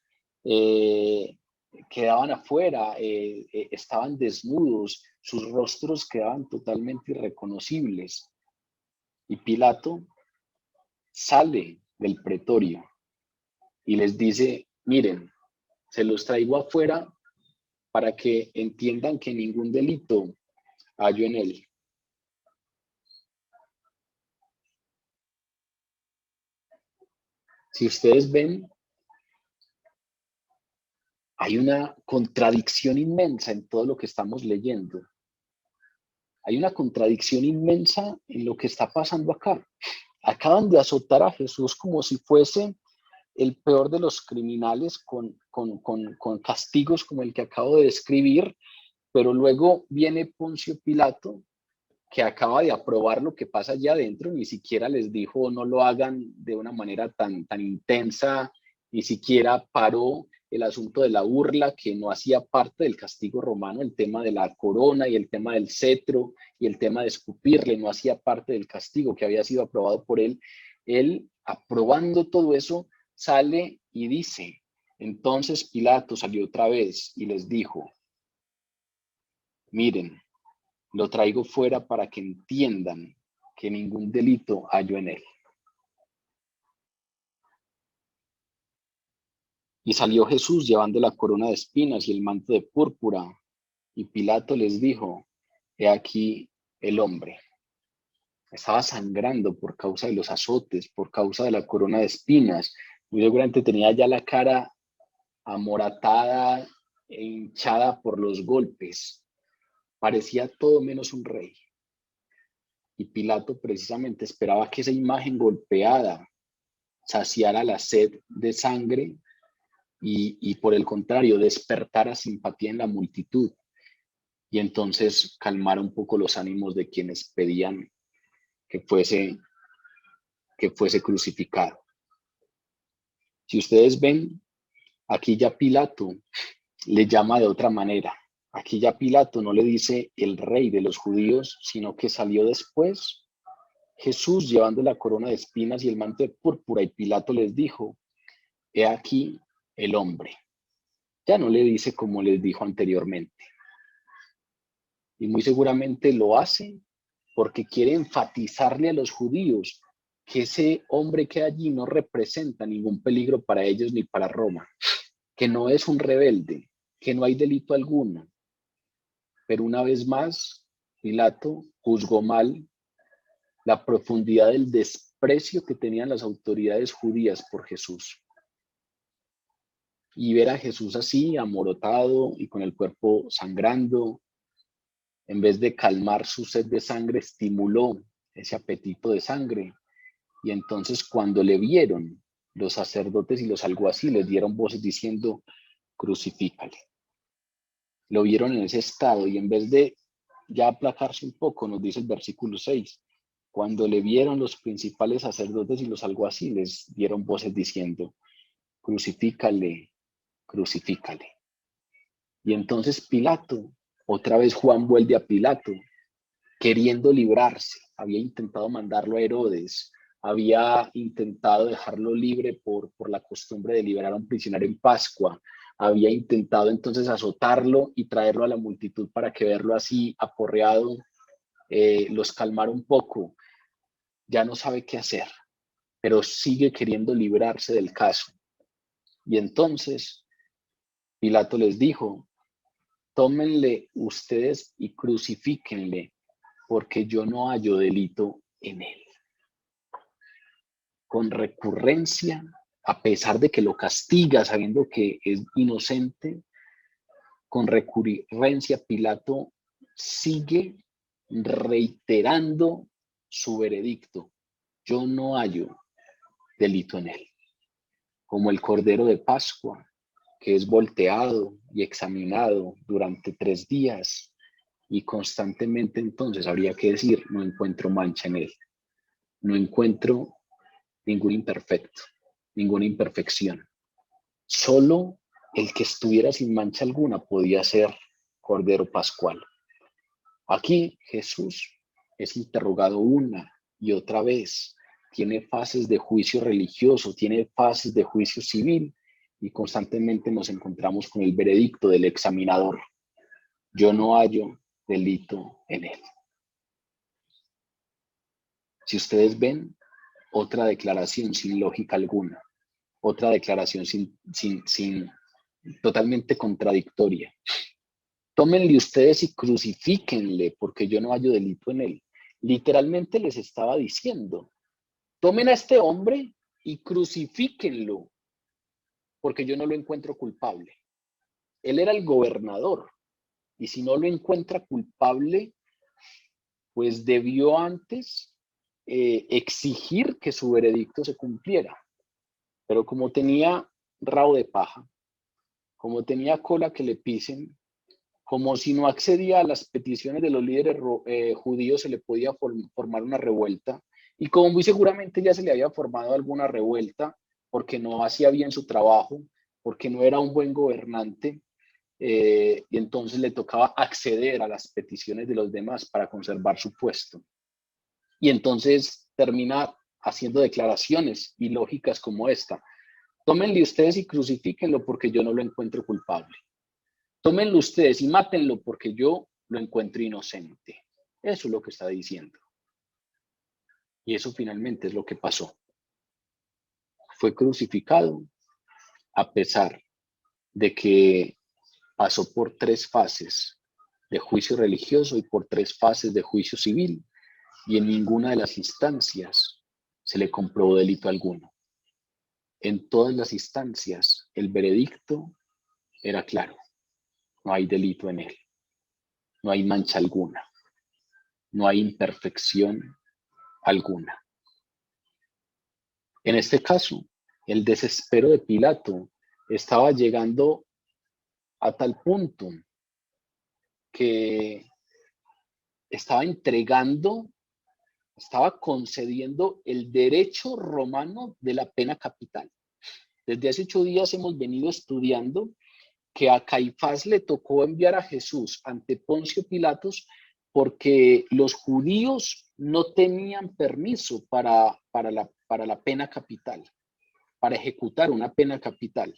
quedaban afuera, estaban desnudos, sus rostros quedaban totalmente irreconocibles. Y Pilato sale del pretorio y les dice, miren, se los traigo afuera para que entiendan que ningún delito hallo en él. Si ustedes ven, hay una contradicción inmensa en todo lo que estamos leyendo. Hay una contradicción inmensa en lo que está pasando acá. Acaban de azotar a Jesús como si fuese el peor de los criminales con castigos como el que acabo de describir, pero luego viene Poncio Pilato, que acaba de aprobar lo que pasa allá adentro, ni siquiera les dijo no lo hagan de una manera tan intensa, ni siquiera paró el asunto de la burla, que no hacía parte del castigo romano, el tema de la corona y el tema del cetro y el tema de escupirle, no hacía parte del castigo que había sido aprobado por él. Él, aprobando todo eso, sale y dice, entonces Pilato salió otra vez y les dijo, miren, lo traigo fuera para que entiendan que ningún delito hallo en él. Y salió Jesús llevando la corona de espinas y el manto de púrpura. Y Pilato les dijo, he aquí el hombre. Estaba sangrando por causa de los azotes, por causa de la corona de espinas. Muy seguramente tenía ya la cara amoratada e hinchada por los golpes. Parecía todo menos un rey. Y Pilato precisamente esperaba que esa imagen golpeada saciara la sed de sangre y por el contrario, despertara simpatía en la multitud y entonces calmara un poco los ánimos de quienes pedían que fuese crucificado. Si ustedes ven, aquí ya Pilato le llama de otra manera. Aquí ya Pilato no le dice el rey de los judíos, sino que salió después Jesús llevando la corona de espinas y el manto de púrpura, y Pilato les dijo, he aquí el hombre. Ya no le dice como les dijo anteriormente. Y muy seguramente lo hace porque quiere enfatizarle a los judíos que ese hombre que allí no representa ningún peligro para ellos ni para Roma, que no es un rebelde, que no hay delito alguno. Pero una vez más, Pilato juzgó mal la profundidad del desprecio que tenían las autoridades judías por Jesús. Y ver a Jesús así, amorotado y con el cuerpo sangrando, en vez de calmar su sed de sangre, estimuló ese apetito de sangre. Y entonces cuando le vieron, los sacerdotes y los alguaciles dieron voces diciendo, crucifícale. Lo vieron en ese estado y en vez de ya aplacarse un poco, nos dice el versículo 6, cuando le vieron los principales sacerdotes y los alguaciles dieron voces diciendo, crucifícale, crucifícale. Y entonces Pilato, otra vez Juan vuelve a Pilato, queriendo librarse. Había intentado mandarlo a Herodes, había intentado dejarlo libre por la costumbre de liberar a un prisionero en Pascua, había intentado entonces azotarlo y traerlo a la multitud para que verlo así aporreado los calmara un poco. Ya no sabe qué hacer, pero sigue queriendo librarse del caso. Y entonces Pilato les dijo, tómenle ustedes y crucifíquenle, porque yo no hallo delito en él. Con recurrencia, a pesar de que lo castiga sabiendo que es inocente, con recurrencia Pilato sigue reiterando su veredicto. Yo no hallo delito en él. Como el cordero de Pascua, que es volteado y examinado durante 3 días y constantemente entonces habría que decir, no encuentro mancha en él, no encuentro ningún imperfecto, ninguna imperfección. Solo el que estuviera sin mancha alguna podía ser Cordero Pascual. Aquí Jesús es interrogado una y otra vez. Tiene fases de juicio religioso, tiene fases de juicio civil y constantemente nos encontramos con el veredicto del examinador. Yo no hallo delito en él. Si ustedes ven, otra declaración sin lógica alguna, otra declaración totalmente contradictoria. Tómenle ustedes y crucifíquenle, porque yo no hallo delito en él. Literalmente les estaba diciendo, tomen a este hombre y crucifíquenlo, porque yo no lo encuentro culpable. Él era el gobernador, y si no lo encuentra culpable, pues debió antes exigir que su veredicto se cumpliera. Pero como tenía rabo de paja, como tenía cola que le pisen, como si no accedía a las peticiones de los líderes judíos, se le podía formar una revuelta. Y como muy seguramente ya se le había formado alguna revuelta, porque no hacía bien su trabajo, porque no era un buen gobernante, y entonces le tocaba acceder a las peticiones de los demás para conservar su puesto. Y entonces termina haciendo declaraciones ilógicas como esta. Tómenle ustedes y crucifíquenlo porque yo no lo encuentro culpable. Tómenlo ustedes y mátenlo porque yo lo encuentro inocente. Eso es lo que está diciendo. Y eso finalmente es lo que pasó. Fue crucificado a pesar de que pasó por 3 fases de juicio religioso y por 3 fases de juicio civil, y en ninguna de las instancias se le comprobó delito alguno. En todas las instancias el veredicto era claro. No hay delito en él. No hay mancha alguna. No hay imperfección alguna. En este caso, el desespero de Pilato estaba llegando a tal punto que estaba entregando, estaba concediendo el derecho romano de la pena capital. Desde hace 8 días hemos venido estudiando que a Caifás le tocó enviar a Jesús ante Poncio Pilatos porque los judíos no tenían permiso para la pena capital, para ejecutar una pena capital.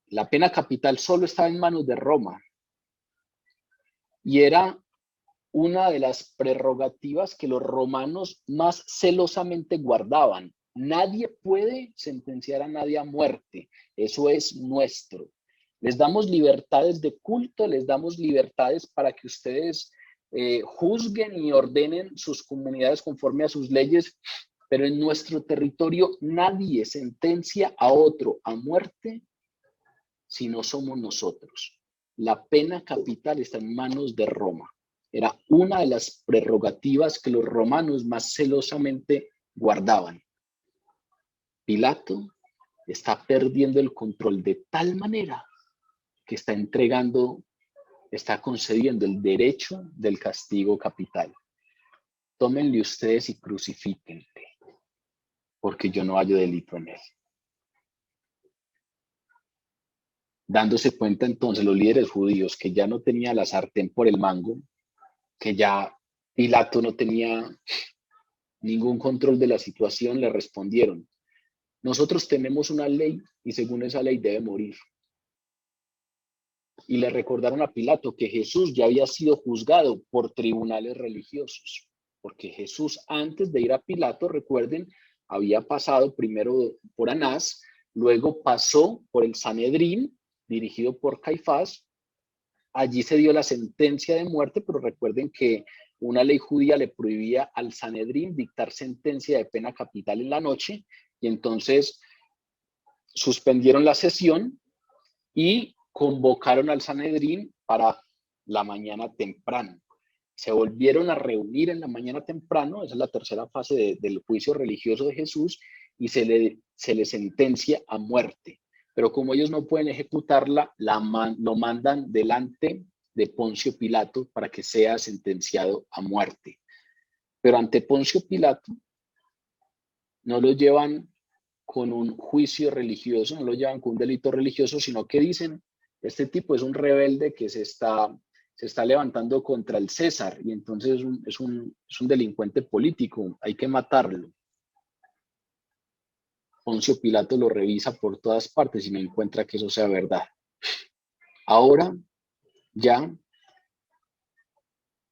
La pena capital solo estaba en manos de Roma y era una de las prerrogativas que los romanos más celosamente guardaban. Nadie puede sentenciar a nadie a muerte, eso es nuestro. Les damos libertades de culto, les damos libertades para que ustedes juzguen y ordenen sus comunidades conforme a sus leyes, pero en nuestro territorio nadie sentencia a otro a muerte si no somos nosotros. La pena capital está en manos de Roma. Era una de las prerrogativas que los romanos más celosamente guardaban. Pilato está perdiendo el control de tal manera que está concediendo el derecho del castigo capital. Tómenle ustedes y crucifíquenle, porque yo no hallo delito en él. Dándose cuenta entonces los líderes judíos que ya no tenía la sartén por el mango, que ya Pilato no tenía ningún control de la situación, le respondieron: nosotros tenemos una ley y según esa ley debe morir. Y le recordaron a Pilato que Jesús ya había sido juzgado por tribunales religiosos, porque Jesús, antes de ir a Pilato, recuerden, había pasado primero por Anás, luego pasó por el Sanedrín, dirigido por Caifás. Allí se dio la sentencia de muerte, pero recuerden que una ley judía le prohibía al Sanedrín dictar sentencia de pena capital en la noche, y entonces suspendieron la sesión y convocaron al Sanedrín para la mañana temprano. Se volvieron a reunir en la mañana temprano, esa es la tercera fase del juicio religioso de Jesús, y se le sentencia a muerte. Pero como ellos no pueden ejecutarla, lo mandan delante de Poncio Pilato para que sea sentenciado a muerte. Pero ante Poncio Pilato no lo llevan con un juicio religioso, no lo llevan con un delito religioso, sino que dicen: este tipo es un rebelde que se está levantando contra el César y entonces es un delincuente político, hay que matarlo. Poncio Pilato lo revisa por todas partes y no encuentra que eso sea verdad. Ahora ya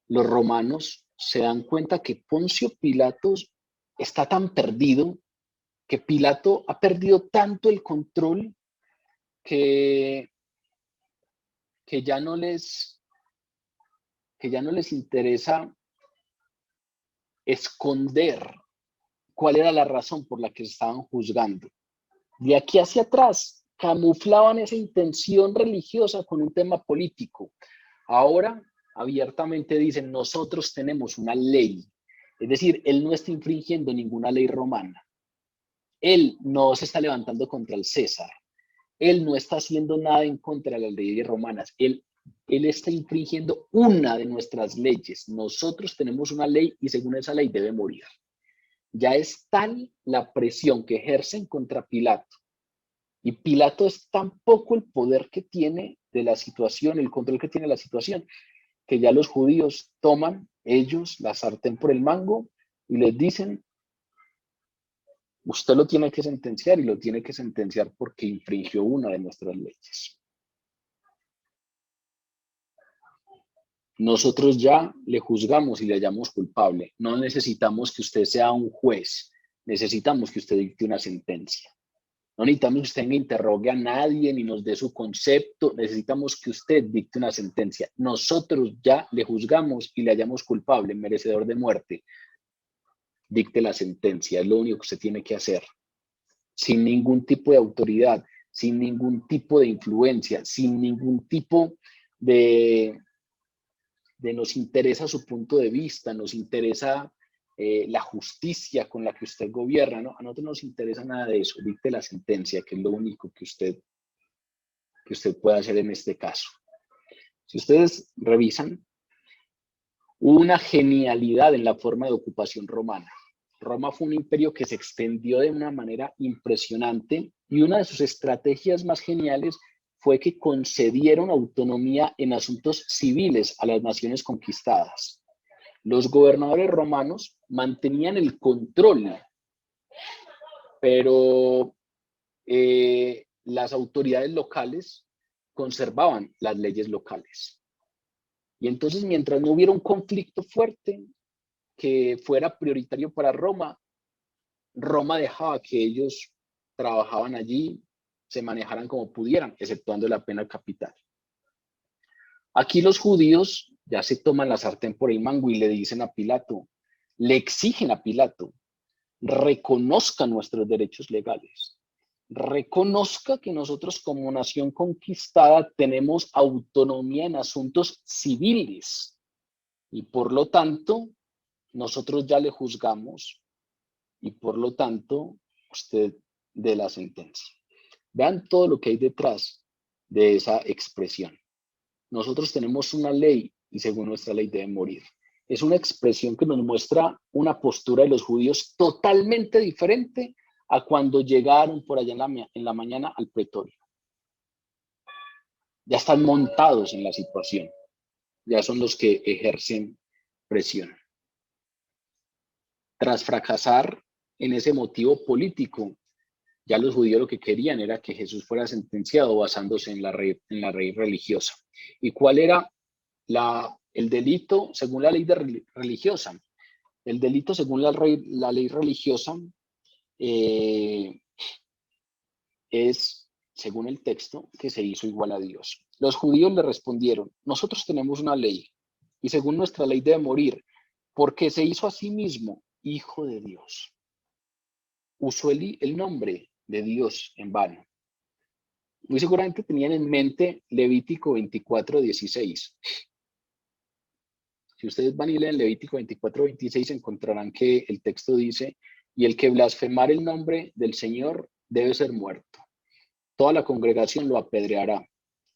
los romanos se dan cuenta que Poncio Pilato está tan perdido, que Pilato ha perdido tanto el control que ya no les interesa esconder cuál era la razón por la que se estaban juzgando. De aquí hacia atrás, camuflaban esa intención religiosa con un tema político. Ahora, abiertamente dicen: nosotros tenemos una ley. Es decir, él no está infringiendo ninguna ley romana. Él no se está levantando contra el César. Él no está haciendo nada en contra de las leyes romanas. Él está infringiendo una de nuestras leyes. Nosotros tenemos una ley y según esa ley debe morir. Ya es tal la presión que ejercen contra Pilato. Y Pilato es tan poco el poder que tiene de la situación, el control que tiene de la situación, que ya los judíos toman ellos la sartén por el mango y les dicen: usted lo tiene que sentenciar, y lo tiene que sentenciar porque infringió una de nuestras leyes. Nosotros ya le juzgamos y le hallamos culpable. No necesitamos que usted sea un juez. Necesitamos que usted dicte una sentencia. No necesitamos que usted me interrogue a nadie ni nos dé su concepto. Necesitamos que usted dicte una sentencia. Nosotros ya le juzgamos y le hallamos culpable, merecedor de muerte. Dicte la sentencia. Es lo único que usted tiene que hacer. Sin ningún tipo de autoridad, sin ningún tipo de influencia, sin ningún tipo de nos interesa su punto de vista, nos interesa la justicia con la que usted gobierna, ¿no? A nosotros no nos interesa nada de eso. Dicte la sentencia, que es lo único que usted puede hacer en este caso. Si ustedes revisan, hubo una genialidad en la forma de ocupación romana. Roma fue un imperio que se extendió de una manera impresionante y una de sus estrategias más geniales fue que concedieron autonomía en asuntos civiles a las naciones conquistadas. Los gobernadores romanos mantenían el control, pero las autoridades locales conservaban las leyes locales. Y entonces, mientras no hubiera un conflicto fuerte que fuera prioritario para Roma, Roma dejaba que ellos trabajaban allí, se manejaran como pudieran, exceptuando la pena capital. Aquí los judíos ya se toman la sartén por el mango y le dicen a Pilato, le exigen a Pilato, reconozca nuestros derechos legales, reconozca que nosotros como nación conquistada tenemos autonomía en asuntos civiles y por lo tanto nosotros ya le juzgamos y por lo tanto usted dé la sentencia. Vean todo lo que hay detrás de esa expresión. Nosotros tenemos una ley y según nuestra ley debe morir. Es una expresión que nos muestra una postura de los judíos totalmente diferente a cuando llegaron por allá en la mañana al pretorio. Ya están montados en la situación. Ya son los que ejercen presión. Tras fracasar en ese motivo político, ya los judíos lo que querían era que Jesús fuera sentenciado basándose en la ley religiosa. ¿Y cuál era el delito según la ley religiosa? El delito según la ley religiosa es, según el texto, que se hizo igual a Dios. Los judíos le respondieron, nosotros tenemos una ley y según nuestra ley debe morir porque se hizo a sí mismo hijo de Dios. Usó el nombre de Dios en vano. Muy seguramente tenían en mente Levítico 24:16. Si ustedes van y leen Levítico 24:26, encontrarán que el texto dice, y el que blasfemar el nombre del Señor debe ser muerto. Toda la congregación lo apedreará,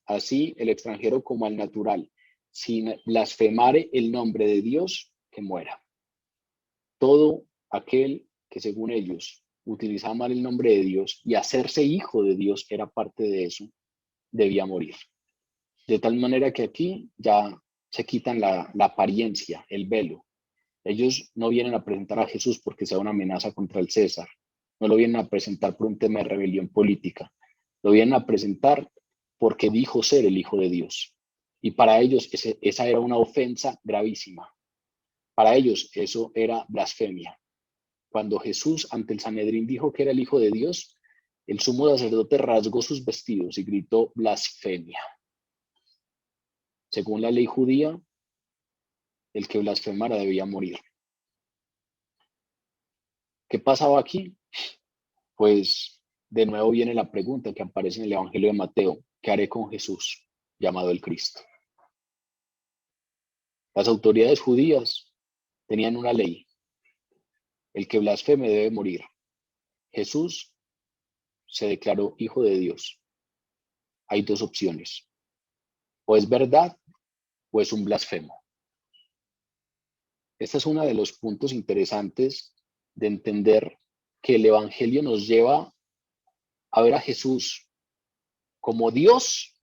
así el extranjero como al natural. Si blasfemare el nombre de Dios, que muera. Todo aquel que según ellos utilizaba mal el nombre de Dios y hacerse hijo de Dios era parte de eso, debía morir. De tal manera que aquí ya se quitan la apariencia, el velo. Ellos no vienen a presentar a Jesús porque sea una amenaza contra el César. No lo vienen a presentar por un tema de rebelión política. Lo vienen a presentar porque dijo ser el Hijo de Dios. Y para ellos esa era una ofensa gravísima. Para ellos eso era blasfemia. Cuando Jesús ante el Sanedrín dijo que era el Hijo de Dios, el sumo sacerdote rasgó sus vestidos y gritó blasfemia. Según la ley judía, el que blasfemara debía morir. ¿Qué pasaba aquí? Pues de nuevo viene la pregunta que aparece en el Evangelio de Mateo. ¿Qué haré con Jesús, llamado el Cristo? Las autoridades judías tenían una ley. El que blasfeme debe morir. Jesús se declaró hijo de Dios. Hay dos opciones. O es verdad o es un blasfemo. Este es uno de los puntos interesantes de entender que el Evangelio nos lleva a ver a Jesús como Dios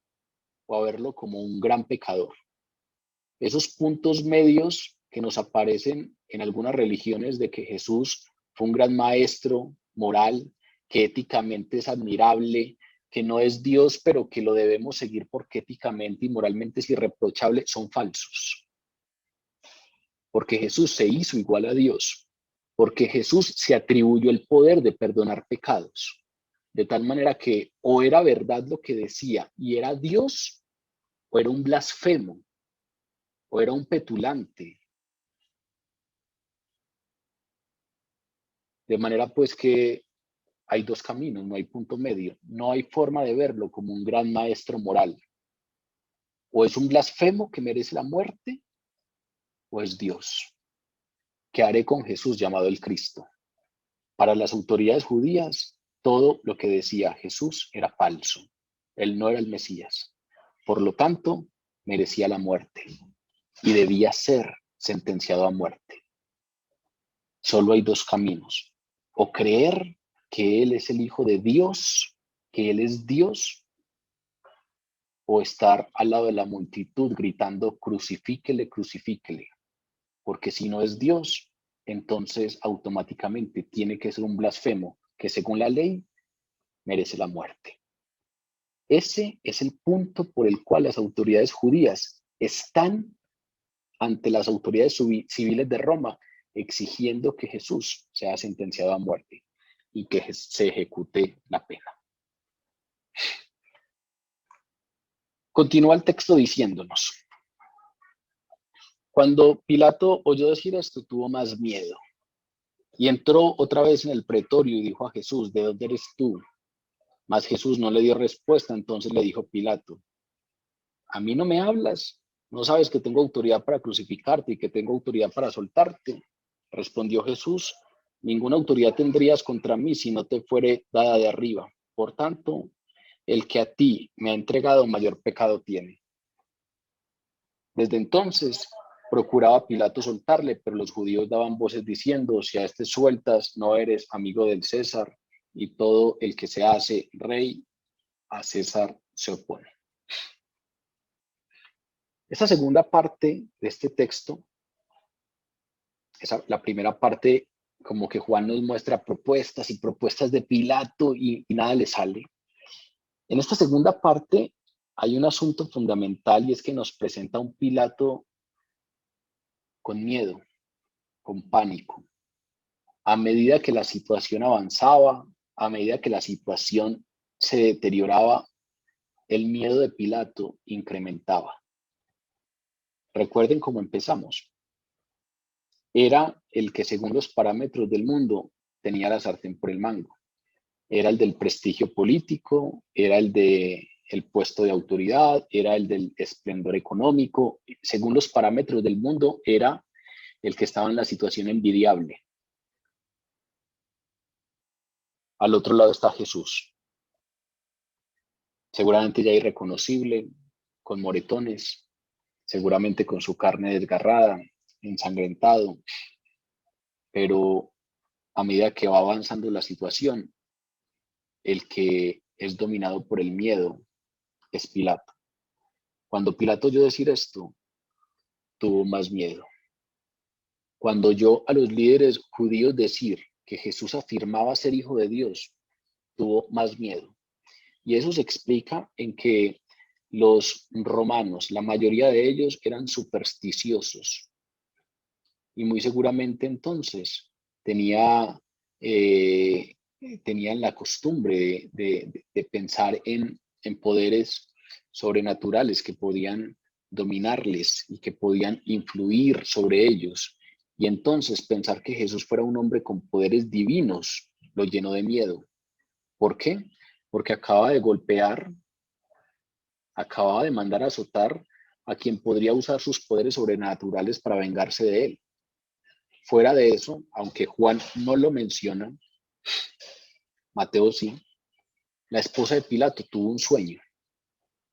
o a verlo como un gran pecador. Esos puntos medios que nos aparecen en algunas religiones de que Jesús fue un gran maestro moral, que éticamente es admirable, que no es Dios, pero que lo debemos seguir porque éticamente y moralmente es irreprochable, son falsos. Porque Jesús se hizo igual a Dios, porque Jesús se atribuyó el poder de perdonar pecados, de tal manera que o era verdad lo que decía y era Dios, o era un blasfemo, o era un petulante. De manera pues que hay dos caminos, no hay punto medio, no hay forma de verlo como un gran maestro moral. O es un blasfemo que merece la muerte, o es Dios. ¿Qué haré con Jesús llamado el Cristo? Para las autoridades judías, todo lo que decía Jesús era falso. Él no era el Mesías. Por lo tanto, merecía la muerte y debía ser sentenciado a muerte. Solo hay dos caminos. O creer que Él es el Hijo de Dios, que Él es Dios, o estar al lado de la multitud gritando, crucifíquele, crucifíquele. Porque si no es Dios, entonces automáticamente tiene que ser un blasfemo que según la ley merece la muerte. Ese es el punto por el cual las autoridades judías están ante las autoridades civiles de Roma exigiendo que Jesús sea sentenciado a muerte y que se ejecute la pena. Continúa el texto diciéndonos: cuando Pilato oyó decir esto, tuvo más miedo y entró otra vez en el pretorio y dijo a Jesús: ¿de dónde eres tú? Mas Jesús no le dio respuesta. Entonces le dijo Pilato: ¿a mí no me hablas? ¿No sabes que tengo autoridad para crucificarte y que tengo autoridad para soltarte? Respondió Jesús: ninguna autoridad tendrías contra mí si no te fuere dada de arriba. Por tanto, el que a ti me ha entregado mayor pecado tiene. Desde entonces procuraba Pilato soltarle, pero los judíos daban voces diciendo: si a este sueltas, no eres amigo del César, y todo el que se hace rey a César se opone. Esta segunda parte de este texto, la primera parte, como que Juan nos muestra propuestas y propuestas de Pilato y nada le sale. En esta segunda parte hay un asunto fundamental, y es que nos presenta un Pilato con miedo, con pánico. A medida que la situación avanzaba, a medida que la situación se deterioraba, el miedo de Pilato incrementaba. Recuerden cómo empezamos. Era el que, según los parámetros del mundo, tenía la sartén por el mango. Era el del prestigio político, era el del puesto de autoridad, era el del esplendor económico. Según los parámetros del mundo, era el que estaba en la situación envidiable. Al otro lado está Jesús, seguramente ya irreconocible, con moretones, seguramente con su carne desgarrada, ensangrentado, pero a medida que va avanzando la situación, el que es dominado por el miedo es Pilato. Cuando Pilato oyó decir esto, tuvo más miedo. Cuando oyó a los líderes judíos decir que Jesús afirmaba ser hijo de Dios, tuvo más miedo. Y eso se explica en que los romanos, la mayoría de ellos eran supersticiosos. Y muy seguramente entonces tenían la costumbre de pensar en poderes sobrenaturales que podían dominarles y que podían influir sobre ellos. Y entonces pensar que Jesús fuera un hombre con poderes divinos lo llenó de miedo. ¿Por qué? Porque acababa de golpear, acababa de mandar a azotar a quien podría usar sus poderes sobrenaturales para vengarse de él. Fuera de eso, aunque Juan no lo menciona, Mateo sí, la esposa de Pilato tuvo un sueño.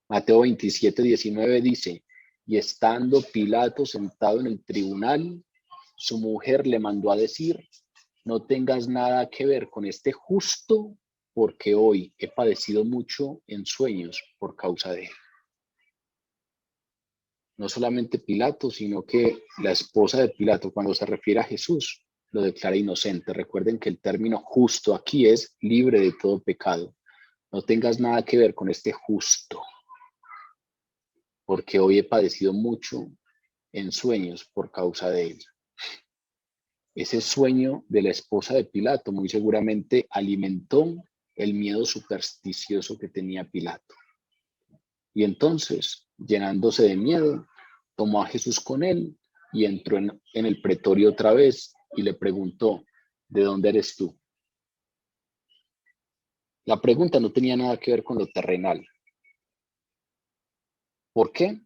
Mateo 27:19 dice: y estando Pilato sentado en el tribunal, su mujer le mandó a decir: no tengas nada que ver con este justo, porque hoy he padecido mucho en sueños por causa de él. No solamente Pilato, sino que la esposa de Pilato, cuando se refiere a Jesús, lo declara inocente. Recuerden que el término justo aquí es libre de todo pecado. No tengas nada que ver con este justo, porque hoy he padecido mucho en sueños por causa de él. Ese sueño de la esposa de Pilato muy seguramente alimentó el miedo supersticioso que tenía Pilato. Y entonces, llenándose de miedo, tomó a Jesús con él y entró en el pretorio otra vez y le preguntó: ¿de dónde eres tú? La pregunta no tenía nada que ver con lo terrenal. ¿Por qué?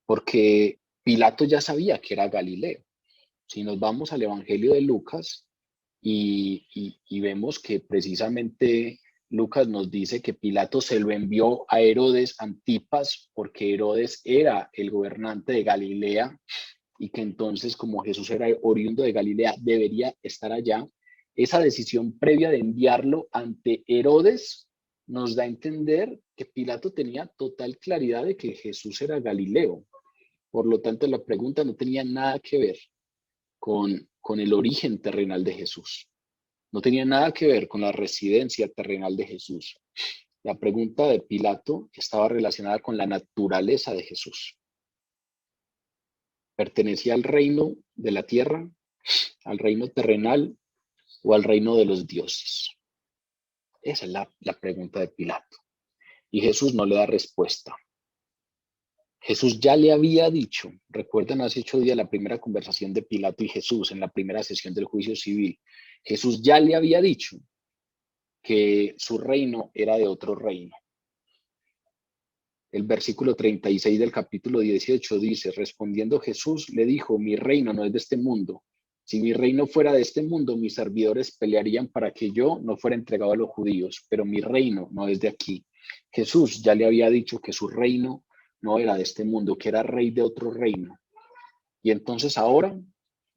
Porque Pilato ya sabía que era Galileo. Si nos vamos al Evangelio de Lucas y vemos que precisamente Lucas nos dice que Pilato se lo envió a Herodes Antipas porque Herodes era el gobernante de Galilea y que entonces, como Jesús era oriundo de Galilea, debería estar allá. Esa decisión previa de enviarlo ante Herodes nos da a entender que Pilato tenía total claridad de que Jesús era Galileo. Por lo tanto, la pregunta no tenía nada que ver con el origen terrenal de Jesús. No tenía nada que ver con la residencia terrenal de Jesús. La pregunta de Pilato estaba relacionada con la naturaleza de Jesús. ¿Pertenecía al reino de la tierra, al reino terrenal o al reino de los dioses? Esa es la pregunta de Pilato. Y Jesús no le da respuesta. Jesús ya le había dicho, recuerdan hace 8 días la primera conversación de Pilato y Jesús en la primera sesión del juicio civil. Jesús ya le había dicho que su reino era de otro reino. El versículo 36 del capítulo 18 dice, respondiendo Jesús le dijo, mi reino no es de este mundo. Si mi reino fuera de este mundo, mis servidores pelearían para que yo no fuera entregado a los judíos, pero mi reino no es de aquí. Jesús ya le había dicho que su reino no era de este mundo, que era rey de otro reino. Y entonces ahora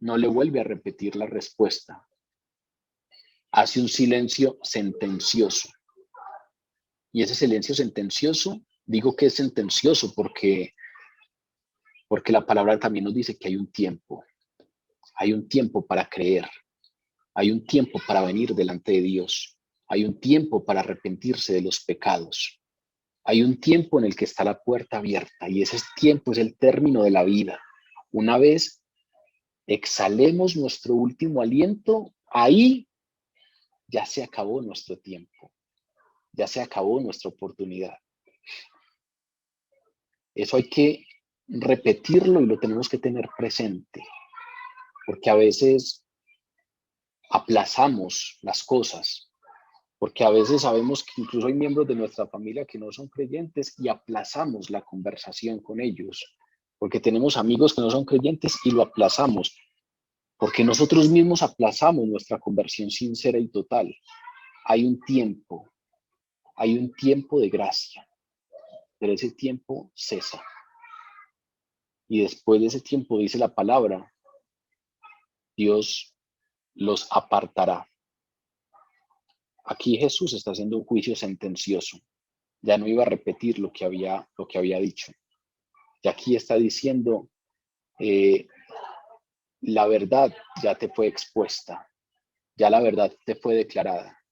no le vuelve a repetir la respuesta. Hace un silencio sentencioso. Y ese silencio sentencioso, digo que es sentencioso porque la palabra también nos dice que hay un tiempo para creer, hay un tiempo para venir delante de Dios, hay un tiempo para arrepentirse de los pecados, hay un tiempo en el que está la puerta abierta y ese tiempo es el término de la vida. Una vez exhalemos nuestro último aliento, ahí ya se acabó nuestro tiempo, ya se acabó nuestra oportunidad. Eso hay que repetirlo y lo tenemos que tener presente, porque a veces aplazamos las cosas, porque a veces sabemos que incluso hay miembros de nuestra familia que no son creyentes y aplazamos la conversación con ellos, porque tenemos amigos que no son creyentes y lo aplazamos, porque nosotros mismos aplazamos nuestra conversión sincera y total. Hay un tiempo de gracia, pero ese tiempo cesa. Y después de ese tiempo, dice la palabra, Dios los apartará. Aquí Jesús está haciendo un juicio sentencioso. Ya no iba a repetir lo que había dicho. Y aquí está diciendo, la verdad ya te fue expuesta, ya la verdad te fue declarada.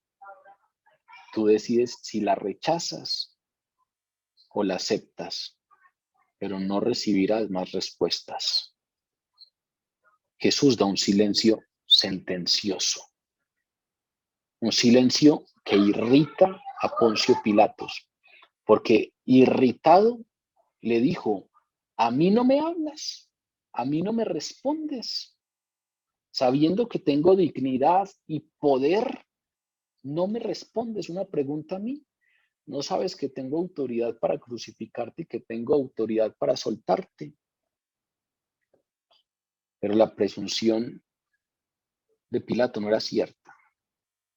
Tú decides si la rechazas o la aceptas, pero no recibirás más respuestas. Jesús da un silencio sentencioso, un silencio que irrita a Poncio Pilatos, porque irritado le dijo, a mí no me hablas, a mí no me respondes, sabiendo que tengo dignidad y poder, no me respondes una pregunta a mí. ¿No sabes que tengo autoridad para crucificarte y que tengo autoridad para soltarte? Pero la presunción de Pilato no era cierta.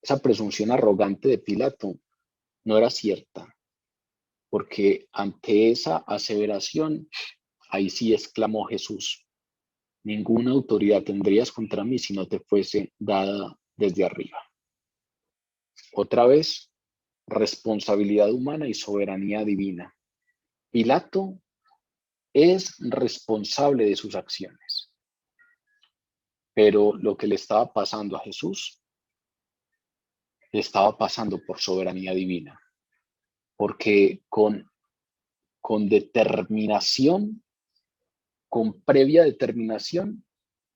Esa presunción arrogante de Pilato no era cierta, porque ante esa aseveración, ahí sí exclamó Jesús, ninguna autoridad tendrías contra mí si no te fuese dada desde arriba. Otra vez, responsabilidad humana y soberanía divina. Pilato es responsable de sus acciones, pero lo que le estaba pasando a Jesús le estaba pasando por soberanía divina, porque con determinación, con previa determinación,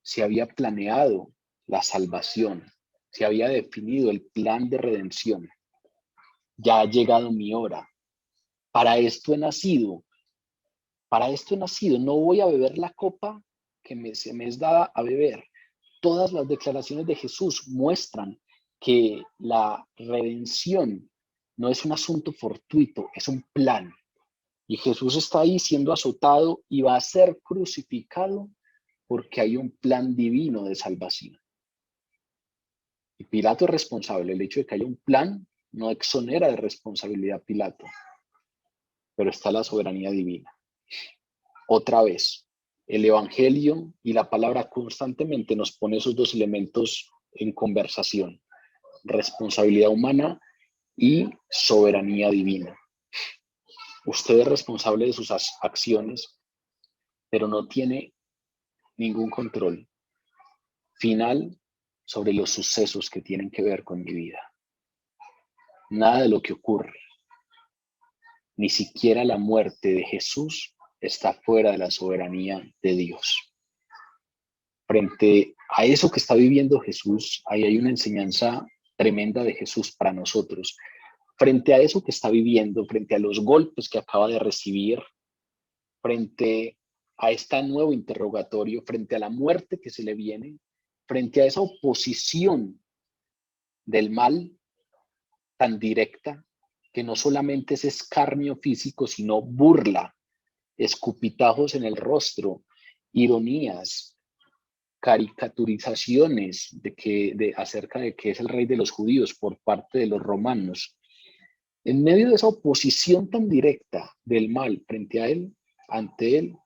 se había planeado la salvación, se había definido el plan de redención. Ya ha llegado mi hora. Para esto he nacido. Para esto he nacido. No voy a beber la copa que se me es dada a beber. Todas las declaraciones de Jesús muestran que la redención no es un asunto fortuito, es un plan. Y Jesús está ahí siendo azotado y va a ser crucificado porque hay un plan divino de salvación. Y Pilato es responsable. El hecho de que haya un plan no exonera de responsabilidad a Pilato, pero está la soberanía divina. Otra vez, el Evangelio y la palabra constantemente nos pone esos dos elementos en conversación: responsabilidad humana y soberanía divina. Usted es responsable de sus acciones, pero no tiene ningún control final sobre los sucesos que tienen que ver con mi vida. Nada de lo que ocurre, Ni siquiera la muerte de Jesús está fuera de la soberanía de Dios. Frente a eso que está viviendo Jesús, ahí hay una enseñanza tremenda de Jesús para nosotros. Frente a eso que está viviendo, frente a los golpes que acaba de recibir, frente a este nuevo interrogatorio, frente a la muerte que se le viene, frente a esa oposición del mal tan directa, que no solamente es escarnio físico, sino burla, escupitajos en el rostro, ironías, caricaturizaciones acerca de que es el rey de los judíos por parte de los romanos. En medio de esa oposición tan directa del mal frente a él, ante él,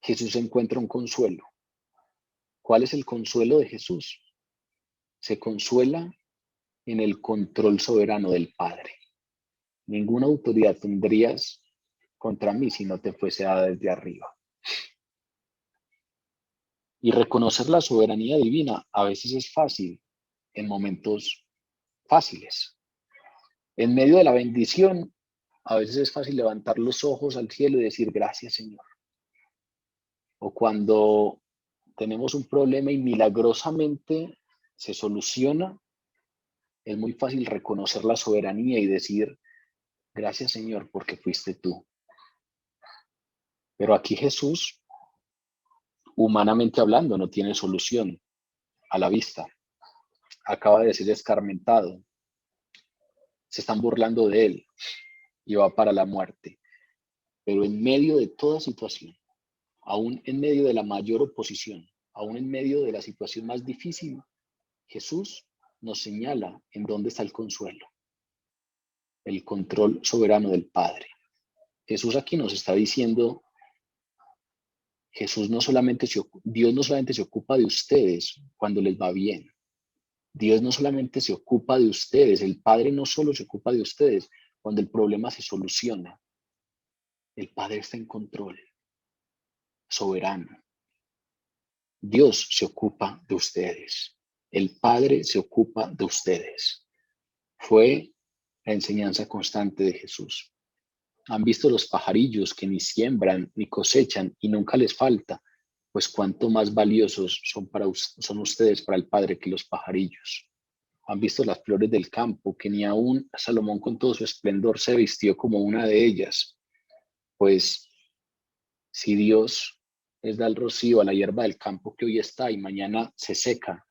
Jesús encuentra un consuelo. ¿Cuál es el consuelo de Jesús? Se consuela en el control soberano del Padre. Ninguna autoridad tendrías contra mí si no te fuese dada desde arriba. Y reconocer la soberanía divina a veces es fácil en momentos fáciles. En medio de la bendición, a veces es fácil levantar los ojos al cielo y decir gracias, Señor. O cuando tenemos un problema y milagrosamente se soluciona, es muy fácil reconocer la soberanía y decir gracias, Señor, porque fuiste tú. Pero aquí Jesús, humanamente hablando, no tiene solución a la vista. Acaba de ser escarmentado. Se están burlando de él y va para la muerte. Pero en medio de toda situación, aún en medio de la mayor oposición, aún en medio de la situación más difícil, Jesús nos señala en dónde está el consuelo, el control soberano del Padre. Jesús aquí nos está diciendo, Dios no solamente se ocupa de ustedes cuando les va bien. Dios no solamente se ocupa de ustedes, el Padre no solo se ocupa de ustedes cuando el problema se soluciona. El Padre está en control, soberano. Dios se ocupa de ustedes. El Padre se ocupa de ustedes. Fue la enseñanza constante de Jesús. Han visto los pajarillos que ni siembran ni cosechan y nunca les falta, pues cuánto más valiosos son ustedes para el Padre que los pajarillos. Han visto las flores del campo, que ni aun Salomón con todo su esplendor se vistió como una de ellas. Pues si Dios les da el rocío a la hierba del campo que hoy está y mañana se seca,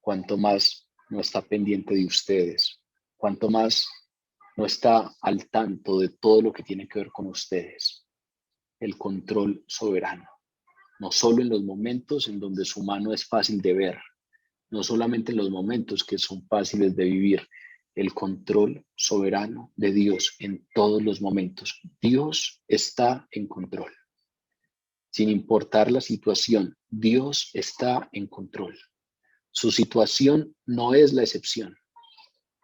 cuánto más no está pendiente de ustedes, cuánto más no está al tanto de todo lo que tiene que ver con ustedes. El control soberano, no solo en los momentos en donde su mano es fácil de ver, no solamente en los momentos que son fáciles de vivir, el control soberano de Dios en todos los momentos. Dios está en control. Sin importar la situación, Dios está en control. Su situación no es la excepción.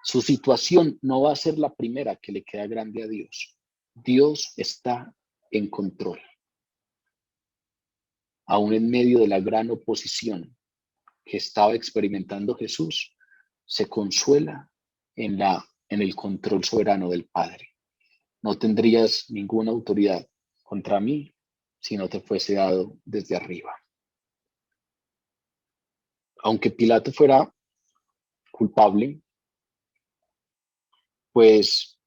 Su situación no va a ser la primera que le queda grande a Dios. Dios está en control. Aún en medio de la gran oposición que estaba experimentando Jesús, se consuela en el control soberano del Padre. No tendrías ninguna autoridad contra mí si no te fuese dado desde arriba. Aunque Pilato fuera culpable, pues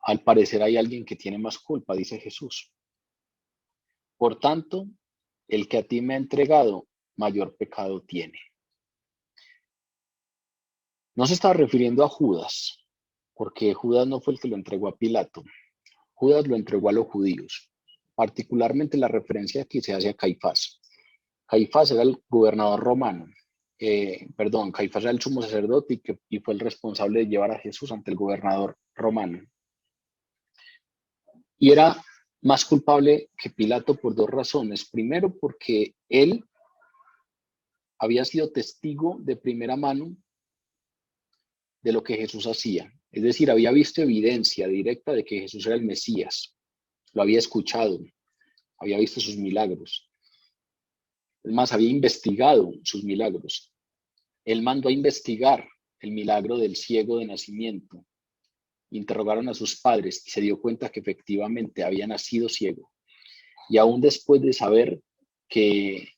al parecer hay alguien que tiene más culpa, dice Jesús. Por tanto, el que a ti me ha entregado, mayor pecado tiene. No se está refiriendo a Judas, porque Judas no fue el que lo entregó a Pilato. Judas lo entregó a los judíos. Particularmente la referencia aquí se hace a Caifás. Caifás era el gobernador romano. Caifás era el sumo sacerdote y fue el responsable de llevar a Jesús ante el gobernador romano. Y era más culpable que Pilato por dos razones. Primero, porque él había sido testigo de primera mano de lo que Jesús hacía. Es decir, había visto evidencia directa de que Jesús era el Mesías. Lo había escuchado, había visto sus milagros. Es más, había investigado sus milagros. Él mandó a investigar el milagro del ciego de nacimiento. Interrogaron a sus padres y se dio cuenta que efectivamente había nacido ciego. Y aún después de saber que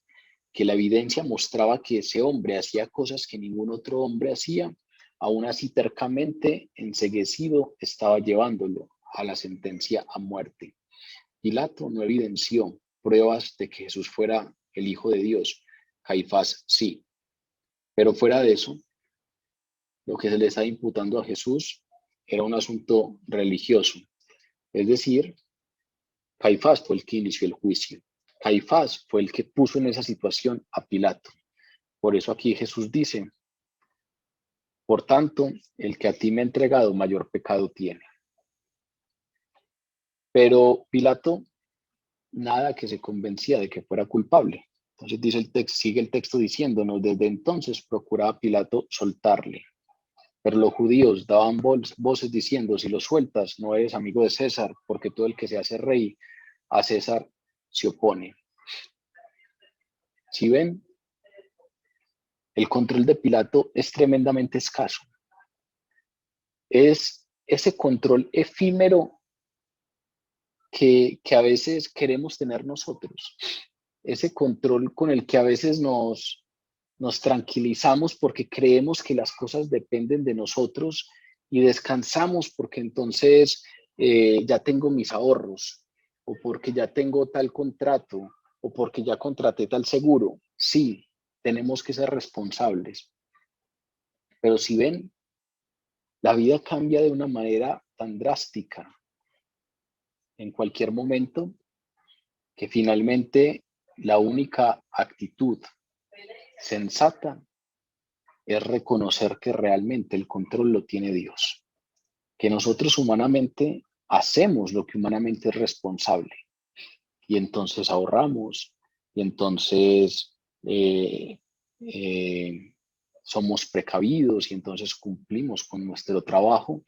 la evidencia mostraba que ese hombre hacía cosas que ningún otro hombre hacía, aún así tercamente enceguecido estaba llevándolo a la sentencia a muerte. Pilato no evidenció pruebas de que Jesús fuera el Hijo de Dios. Caifás sí. Pero fuera de eso, lo que se le está imputando a Jesús era un asunto religioso. Es decir, Caifás fue el que inició el juicio. Caifás fue el que puso en esa situación a Pilato. Por eso aquí Jesús dice, por tanto, el que a ti me ha entregado mayor pecado tiene. Pero Pilato nada que se convencía de que fuera culpable. Entonces dice el texto, sigue el texto diciéndonos, desde entonces procuraba Pilato soltarle. Pero los judíos daban voces diciendo, si lo sueltas, no eres amigo de César, porque todo el que se hace rey a César se opone. Si ven, el control de Pilato es tremendamente escaso. Es ese control efímero que a veces queremos tener nosotros. Ese control con el que a veces nos tranquilizamos porque creemos que las cosas dependen de nosotros y descansamos porque entonces ya tengo mis ahorros o porque ya tengo tal contrato o porque ya contraté tal seguro. Sí, tenemos que ser responsables. Pero si ven, la vida cambia de una manera tan drástica en cualquier momento que finalmente la única actitud sensata es reconocer que realmente el control lo tiene Dios, que nosotros humanamente hacemos lo que humanamente es responsable y entonces ahorramos y entonces somos precavidos y entonces cumplimos con nuestro trabajo,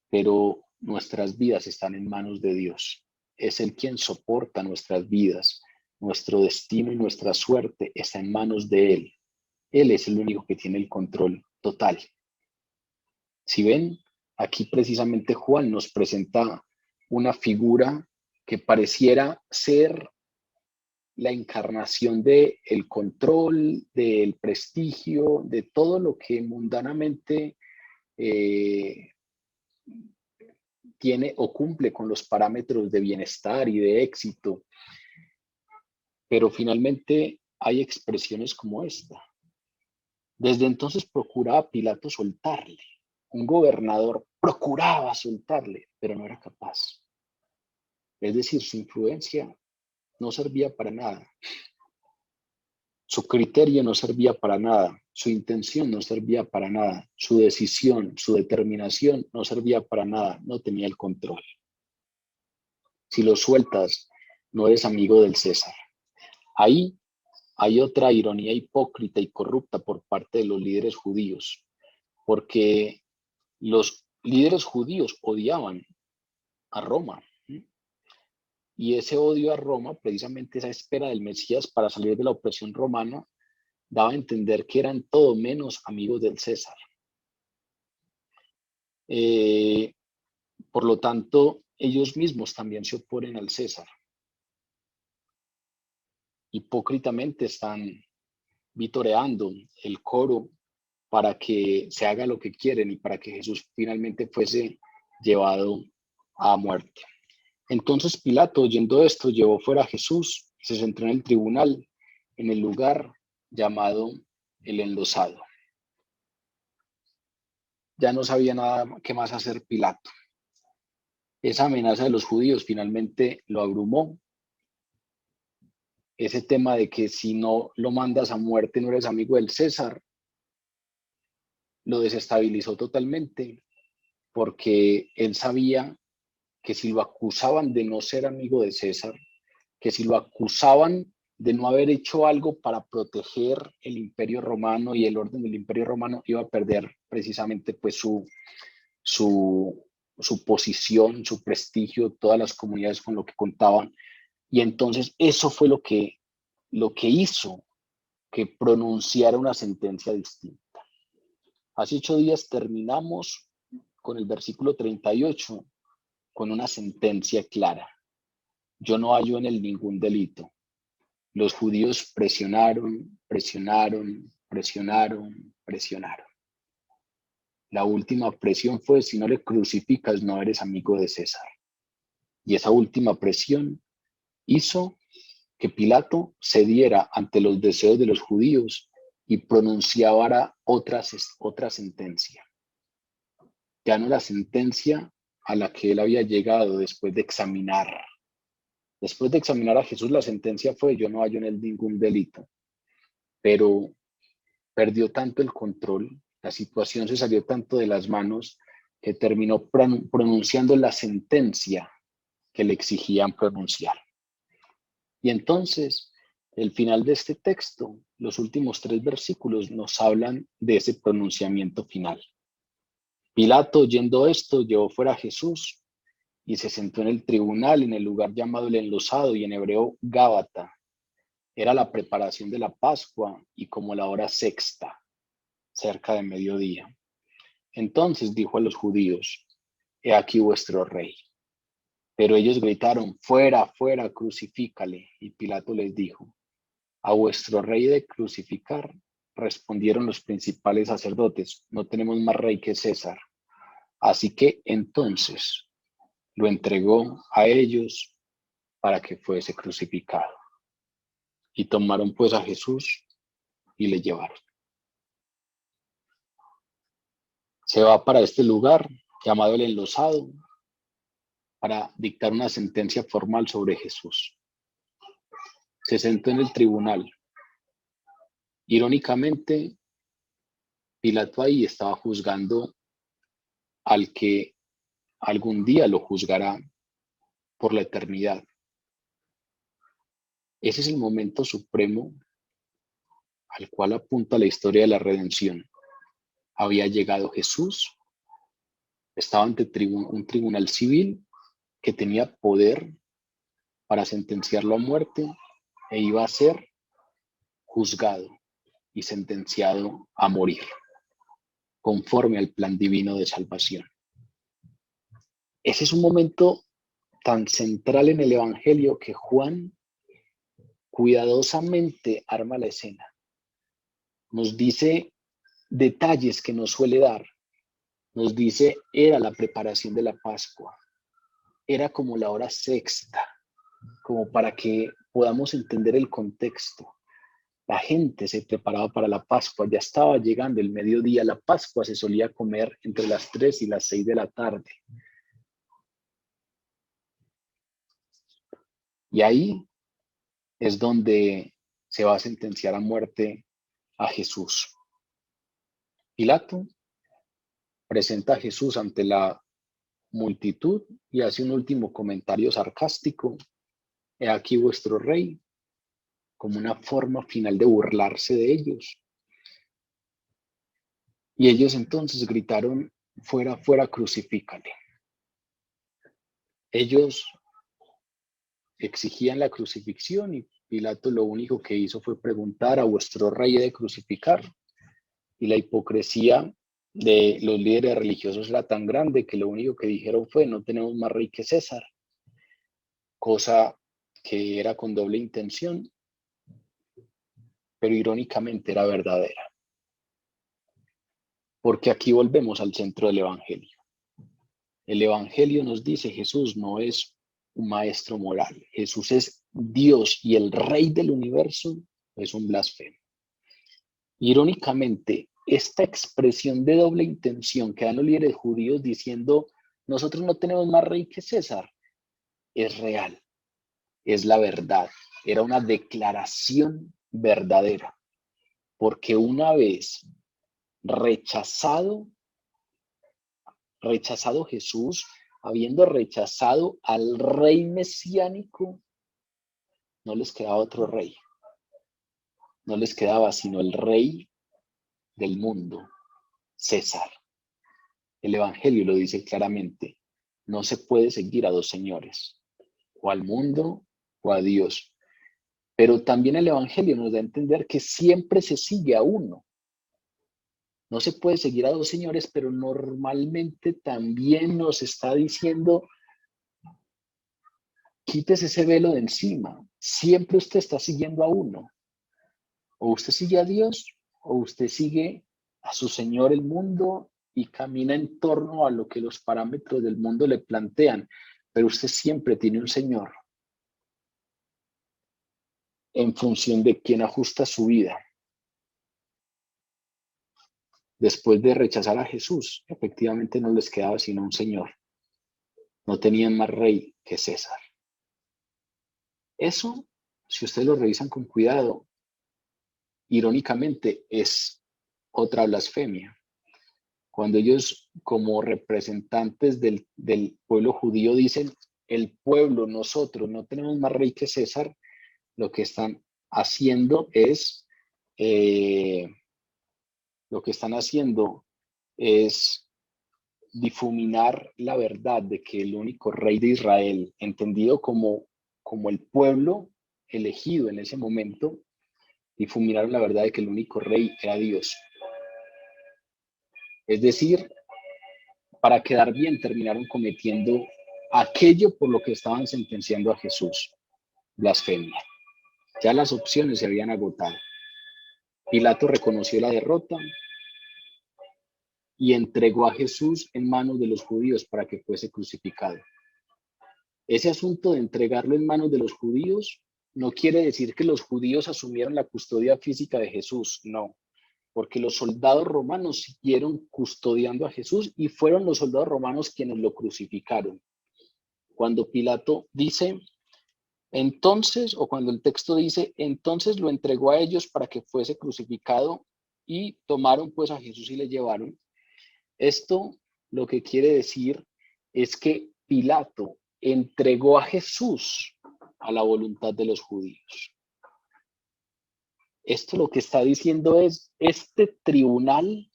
pero nuestras vidas están en manos de Dios. Es Él quien soporta nuestras vidas, nuestro destino y nuestra suerte está en manos de Él. Él es el único que tiene el control total. Si ven, aquí precisamente Juan nos presenta una figura que pareciera ser la encarnación del control, del prestigio, de todo lo que mundanamente tiene o cumple con los parámetros de bienestar y de éxito. Pero finalmente hay expresiones como esta. Desde entonces procuraba Pilato soltarle. Un gobernador procuraba soltarle, pero no era capaz. Es decir, su influencia no servía para nada. Su criterio no servía para nada. Su intención no servía para nada. Su decisión, su determinación no servía para nada. No tenía el control. Si lo sueltas, no eres amigo del César. Ahí hay otra ironía hipócrita y corrupta por parte de los líderes judíos, porque los líderes judíos odiaban a Roma. Y ese odio a Roma, precisamente esa espera del Mesías para salir de la opresión romana, daba a entender que eran todo menos amigos del César. Por lo tanto, ellos mismos también se oponen al César. Hipócritamente están vitoreando el coro para que se haga lo que quieren y para que Jesús finalmente fuese llevado a muerte. Entonces Pilato, oyendo esto, llevó fuera a Jesús y se sentó en el tribunal, en el lugar llamado el Endosado. Ya no sabía nada qué más hacer Pilato. Esa amenaza de los judíos finalmente lo abrumó. Ese tema de que si no lo mandas a muerte no eres amigo del César, lo desestabilizó totalmente, porque él sabía que si lo acusaban de no ser amigo de César, que si lo acusaban de no haber hecho algo para proteger el Imperio Romano y el orden del Imperio Romano, iba a perder precisamente pues su posición, su prestigio, todas las comunidades con lo que contaban. Y entonces eso fue lo que hizo que pronunciara una sentencia distinta. Hace 8 días terminamos con el versículo 38, con una sentencia clara. Yo no hallo en él ningún delito. Los judíos presionaron. La última presión fue: si no le crucificas, no eres amigo de César. Y esa última presión hizo que Pilato cediera ante los deseos de los judíos y pronunciara otra sentencia. Ya no la sentencia a la que él había llegado después de examinar. Después de examinar a Jesús, la sentencia fue: yo no hallo en él ningún delito. Pero perdió tanto el control, la situación se salió tanto de las manos, que terminó pronunciando la sentencia que le exigían pronunciar. Y entonces, el final de este texto, los últimos 3 versículos, nos hablan de ese pronunciamiento final. Pilato, oyendo esto, llevó fuera a Jesús y se sentó en el tribunal, en el lugar llamado el Enlosado, y en hebreo Gábata. Era la preparación de la Pascua y como la hora sexta, cerca de mediodía. Entonces dijo a los judíos: he aquí vuestro rey. Pero ellos gritaron: fuera, fuera, crucifícale. Y Pilato les dijo: a vuestro rey de crucificar. Respondieron los principales sacerdotes: no tenemos más rey que César. Así que entonces lo entregó a ellos para que fuese crucificado. Y tomaron pues a Jesús y le llevaron. Se va para este lugar llamado el Enlosado para dictar una sentencia formal sobre Jesús. Se sentó en el tribunal. Irónicamente, Pilato ahí estaba juzgando al que algún día lo juzgará por la eternidad. Ese es el momento supremo al cual apunta la historia de la redención. Había llegado Jesús, estaba ante un tribunal civil que tenía poder para sentenciarlo a muerte e iba a ser juzgado y sentenciado a morir, conforme al plan divino de salvación. Ese es un momento tan central en el Evangelio que Juan cuidadosamente arma la escena. Nos dice detalles que nos suele dar. Nos dice: era la preparación de la Pascua. Era como la hora sexta, como para que podamos entender el contexto. La gente se preparaba para la Pascua, ya estaba llegando el mediodía. La Pascua se solía comer entre las 3 y las 6 de la tarde. Y ahí es donde se va a sentenciar a muerte a Jesús. Pilato presenta a Jesús ante la multitud y hace un último comentario sarcástico: he aquí vuestro rey, como una forma final de burlarse de ellos. Y ellos entonces gritaron: fuera, fuera, crucifícale. Ellos exigían la crucifixión y Pilato lo único que hizo fue preguntar: a vuestro rey de crucificar. Y la hipocresía de los líderes religiosos era tan grande que lo único que dijeron fue: no tenemos más rey que César, cosa que era con doble intención, pero irónicamente era verdadera. Porque aquí volvemos al centro del Evangelio. El Evangelio nos dice: Jesús no es un maestro moral, Jesús es Dios y el Rey del universo. Es un blasfemo. Irónicamente, esta expresión de doble intención que dan los líderes judíos diciendo: nosotros no tenemos más rey que César, es real, es la verdad. Era una declaración verdadera, porque una vez rechazado Jesús, habiendo rechazado al rey mesiánico, no les quedaba otro rey, no les quedaba sino el rey del mundo, César. El Evangelio lo dice claramente: no se puede seguir a dos señores, o al mundo o a Dios. Pero también el Evangelio nos da a entender que siempre se sigue a uno. No se puede seguir a dos señores, pero normalmente también nos está diciendo, quítese ese velo de encima. Siempre usted está siguiendo a uno. O usted sigue a Dios, o usted sigue a su Señor el mundo y camina en torno a lo que los parámetros del mundo le plantean. Pero usted siempre tiene un Señor en función de quién ajusta su vida. Después de rechazar a Jesús, efectivamente no les quedaba sino un Señor. No tenían más rey que César. Eso, si ustedes lo revisan con cuidado, irónicamente es otra blasfemia. Cuando ellos, como representantes del pueblo judío, dicen, el pueblo, nosotros, no tenemos más rey que César, lo que están haciendo es, difuminar la verdad de que el único rey de Israel, entendido como el pueblo elegido en ese momento, difuminaron la verdad de que el único rey era Dios. Es decir, para quedar bien terminaron cometiendo aquello por lo que estaban sentenciando a Jesús, blasfemia. Ya las opciones se habían agotado. Pilato reconoció la derrota y entregó a Jesús en manos de los judíos para que fuese crucificado. Ese asunto de entregarlo en manos de los judíos no quiere decir que los judíos asumieron la custodia física de Jesús, no, porque los soldados romanos siguieron custodiando a Jesús y fueron los soldados romanos quienes lo crucificaron. Cuando Pilato dice, entonces, o cuando el texto dice, entonces lo entregó a ellos para que fuese crucificado y tomaron pues a Jesús y le llevaron. Esto lo que quiere decir es que Pilato entregó a Jesús a la voluntad de los judíos. Esto lo que está diciendo es, este tribunal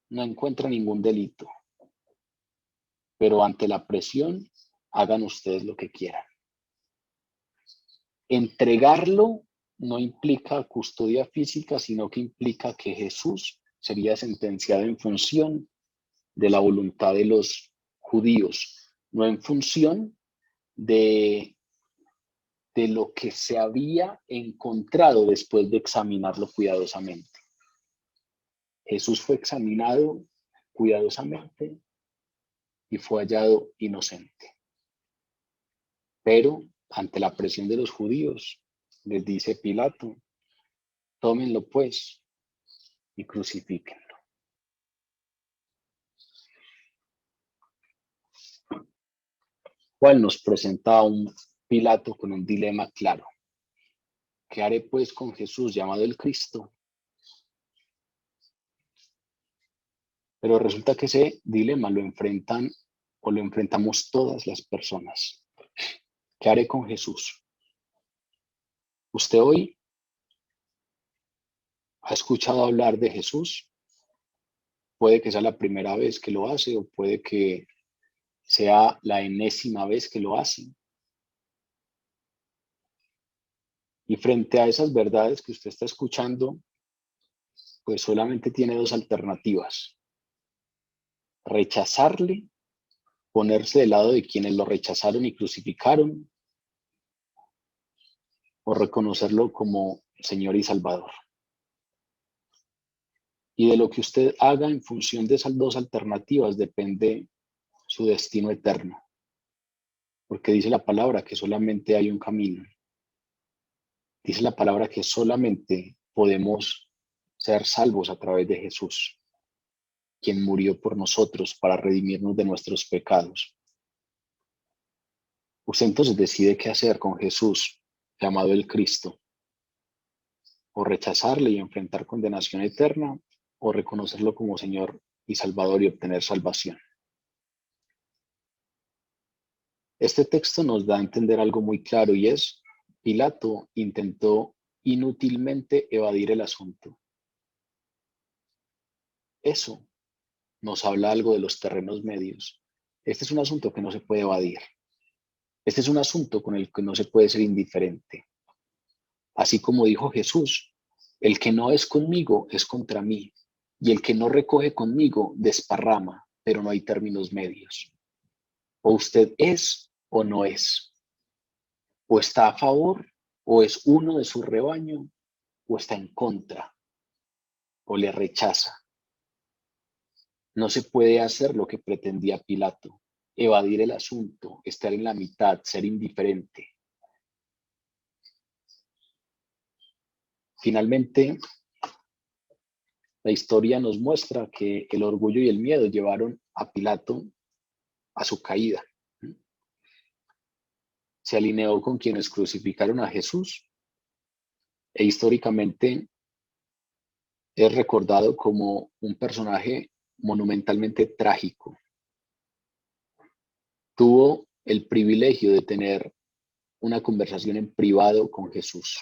no encuentra ningún delito, pero ante la presión, hagan ustedes lo que quieran. Entregarlo no implica custodia física, sino que implica que Jesús sería sentenciado en función de la voluntad de los judíos, no en función de lo que se había encontrado después de examinarlo cuidadosamente. Jesús fue examinado cuidadosamente y fue hallado inocente. Pero ante la presión de los judíos, les dice Pilato, tómenlo pues y crucifíquenlo. Cual nos presenta a un Pilato con un dilema claro. ¿Qué haré pues con Jesús llamado el Cristo? Pero resulta que ese dilema lo enfrentan o lo enfrentamos todas las personas. ¿Qué haré con Jesús? Usted hoy ha escuchado hablar de Jesús. Puede que sea la primera vez que lo hace o puede que sea la enésima vez que lo hace. Y frente a esas verdades que usted está escuchando, pues solamente tiene dos alternativas. Rechazarle, ponerse del lado de quienes lo rechazaron y crucificaron, o reconocerlo como Señor y Salvador. Y de lo que usted haga en función de esas dos alternativas depende su destino eterno. Porque dice la palabra que solamente hay un camino. Dice la palabra que solamente podemos ser salvos a través de Jesús, quien murió por nosotros para redimirnos de nuestros pecados. Usted entonces decide qué hacer con Jesús, llamado el Cristo. O rechazarle y enfrentar condenación eterna, o reconocerlo como Señor y Salvador y obtener salvación. Este texto nos da a entender algo muy claro y es, Pilato intentó inútilmente evadir el asunto. Eso nos habla algo de los terrenos medios. Este es un asunto que no se puede evadir. Este es un asunto con el que no se puede ser indiferente. Así como dijo Jesús, El que no es conmigo es contra mí, y el que no recoge conmigo desparrama, pero no hay términos medios. O usted es o no es. O está a favor, o es uno de su rebaño, o está en contra, o le rechaza. No se puede hacer lo que pretendía Pilato, evadir el asunto, estar en la mitad, ser indiferente. Finalmente, la historia nos muestra que el orgullo y el miedo llevaron a Pilato a su caída. Se alineó con quienes crucificaron a Jesús e históricamente es recordado como un personaje monumentalmente trágico. Tuvo el privilegio de tener una conversación en privado con Jesús.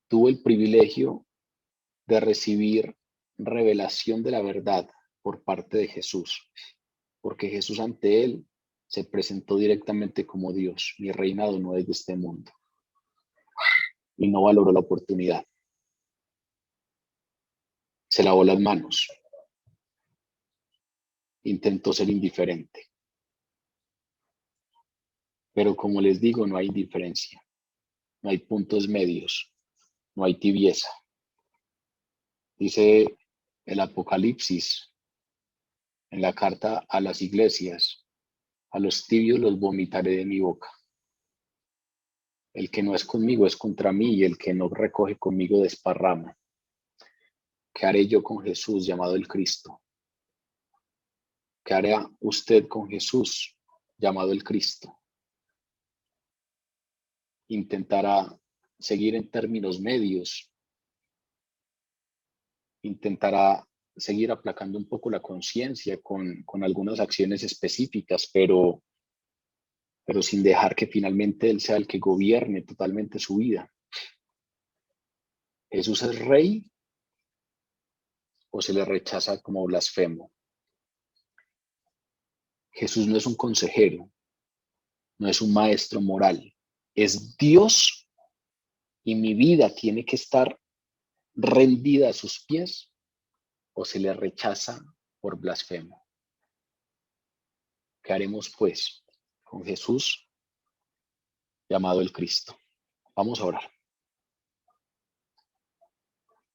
Tuvo el privilegio de recibir revelación de la verdad por parte de Jesús, porque Jesús ante él se presentó directamente como Dios. Mi reinado no es de este mundo. Y no valoró la oportunidad. Se lavó las manos. Intentó ser indiferente. Pero como les digo, no hay indiferencia. No hay puntos medios. No hay tibieza. Dice el Apocalipsis en la carta a las iglesias: a los tibios los vomitaré de mi boca. El que no es conmigo es contra mí, y el que no recoge conmigo desparrama. ¿Qué haré yo con Jesús, llamado el Cristo? ¿Qué hará usted con Jesús, llamado el Cristo? ¿Intentará seguir en términos medios? ¿Intentará seguir aplacando un poco la conciencia con algunas acciones específicas, pero sin dejar que finalmente Él sea el que gobierne totalmente su vida? ¿Jesús es rey o se le rechaza como blasfemo? Jesús no es un consejero, no es un maestro moral, es Dios, y mi vida tiene que estar rendida a sus pies, o se le rechaza por blasfemo. ¿Qué haremos pues con Jesús, llamado el Cristo? Vamos a orar.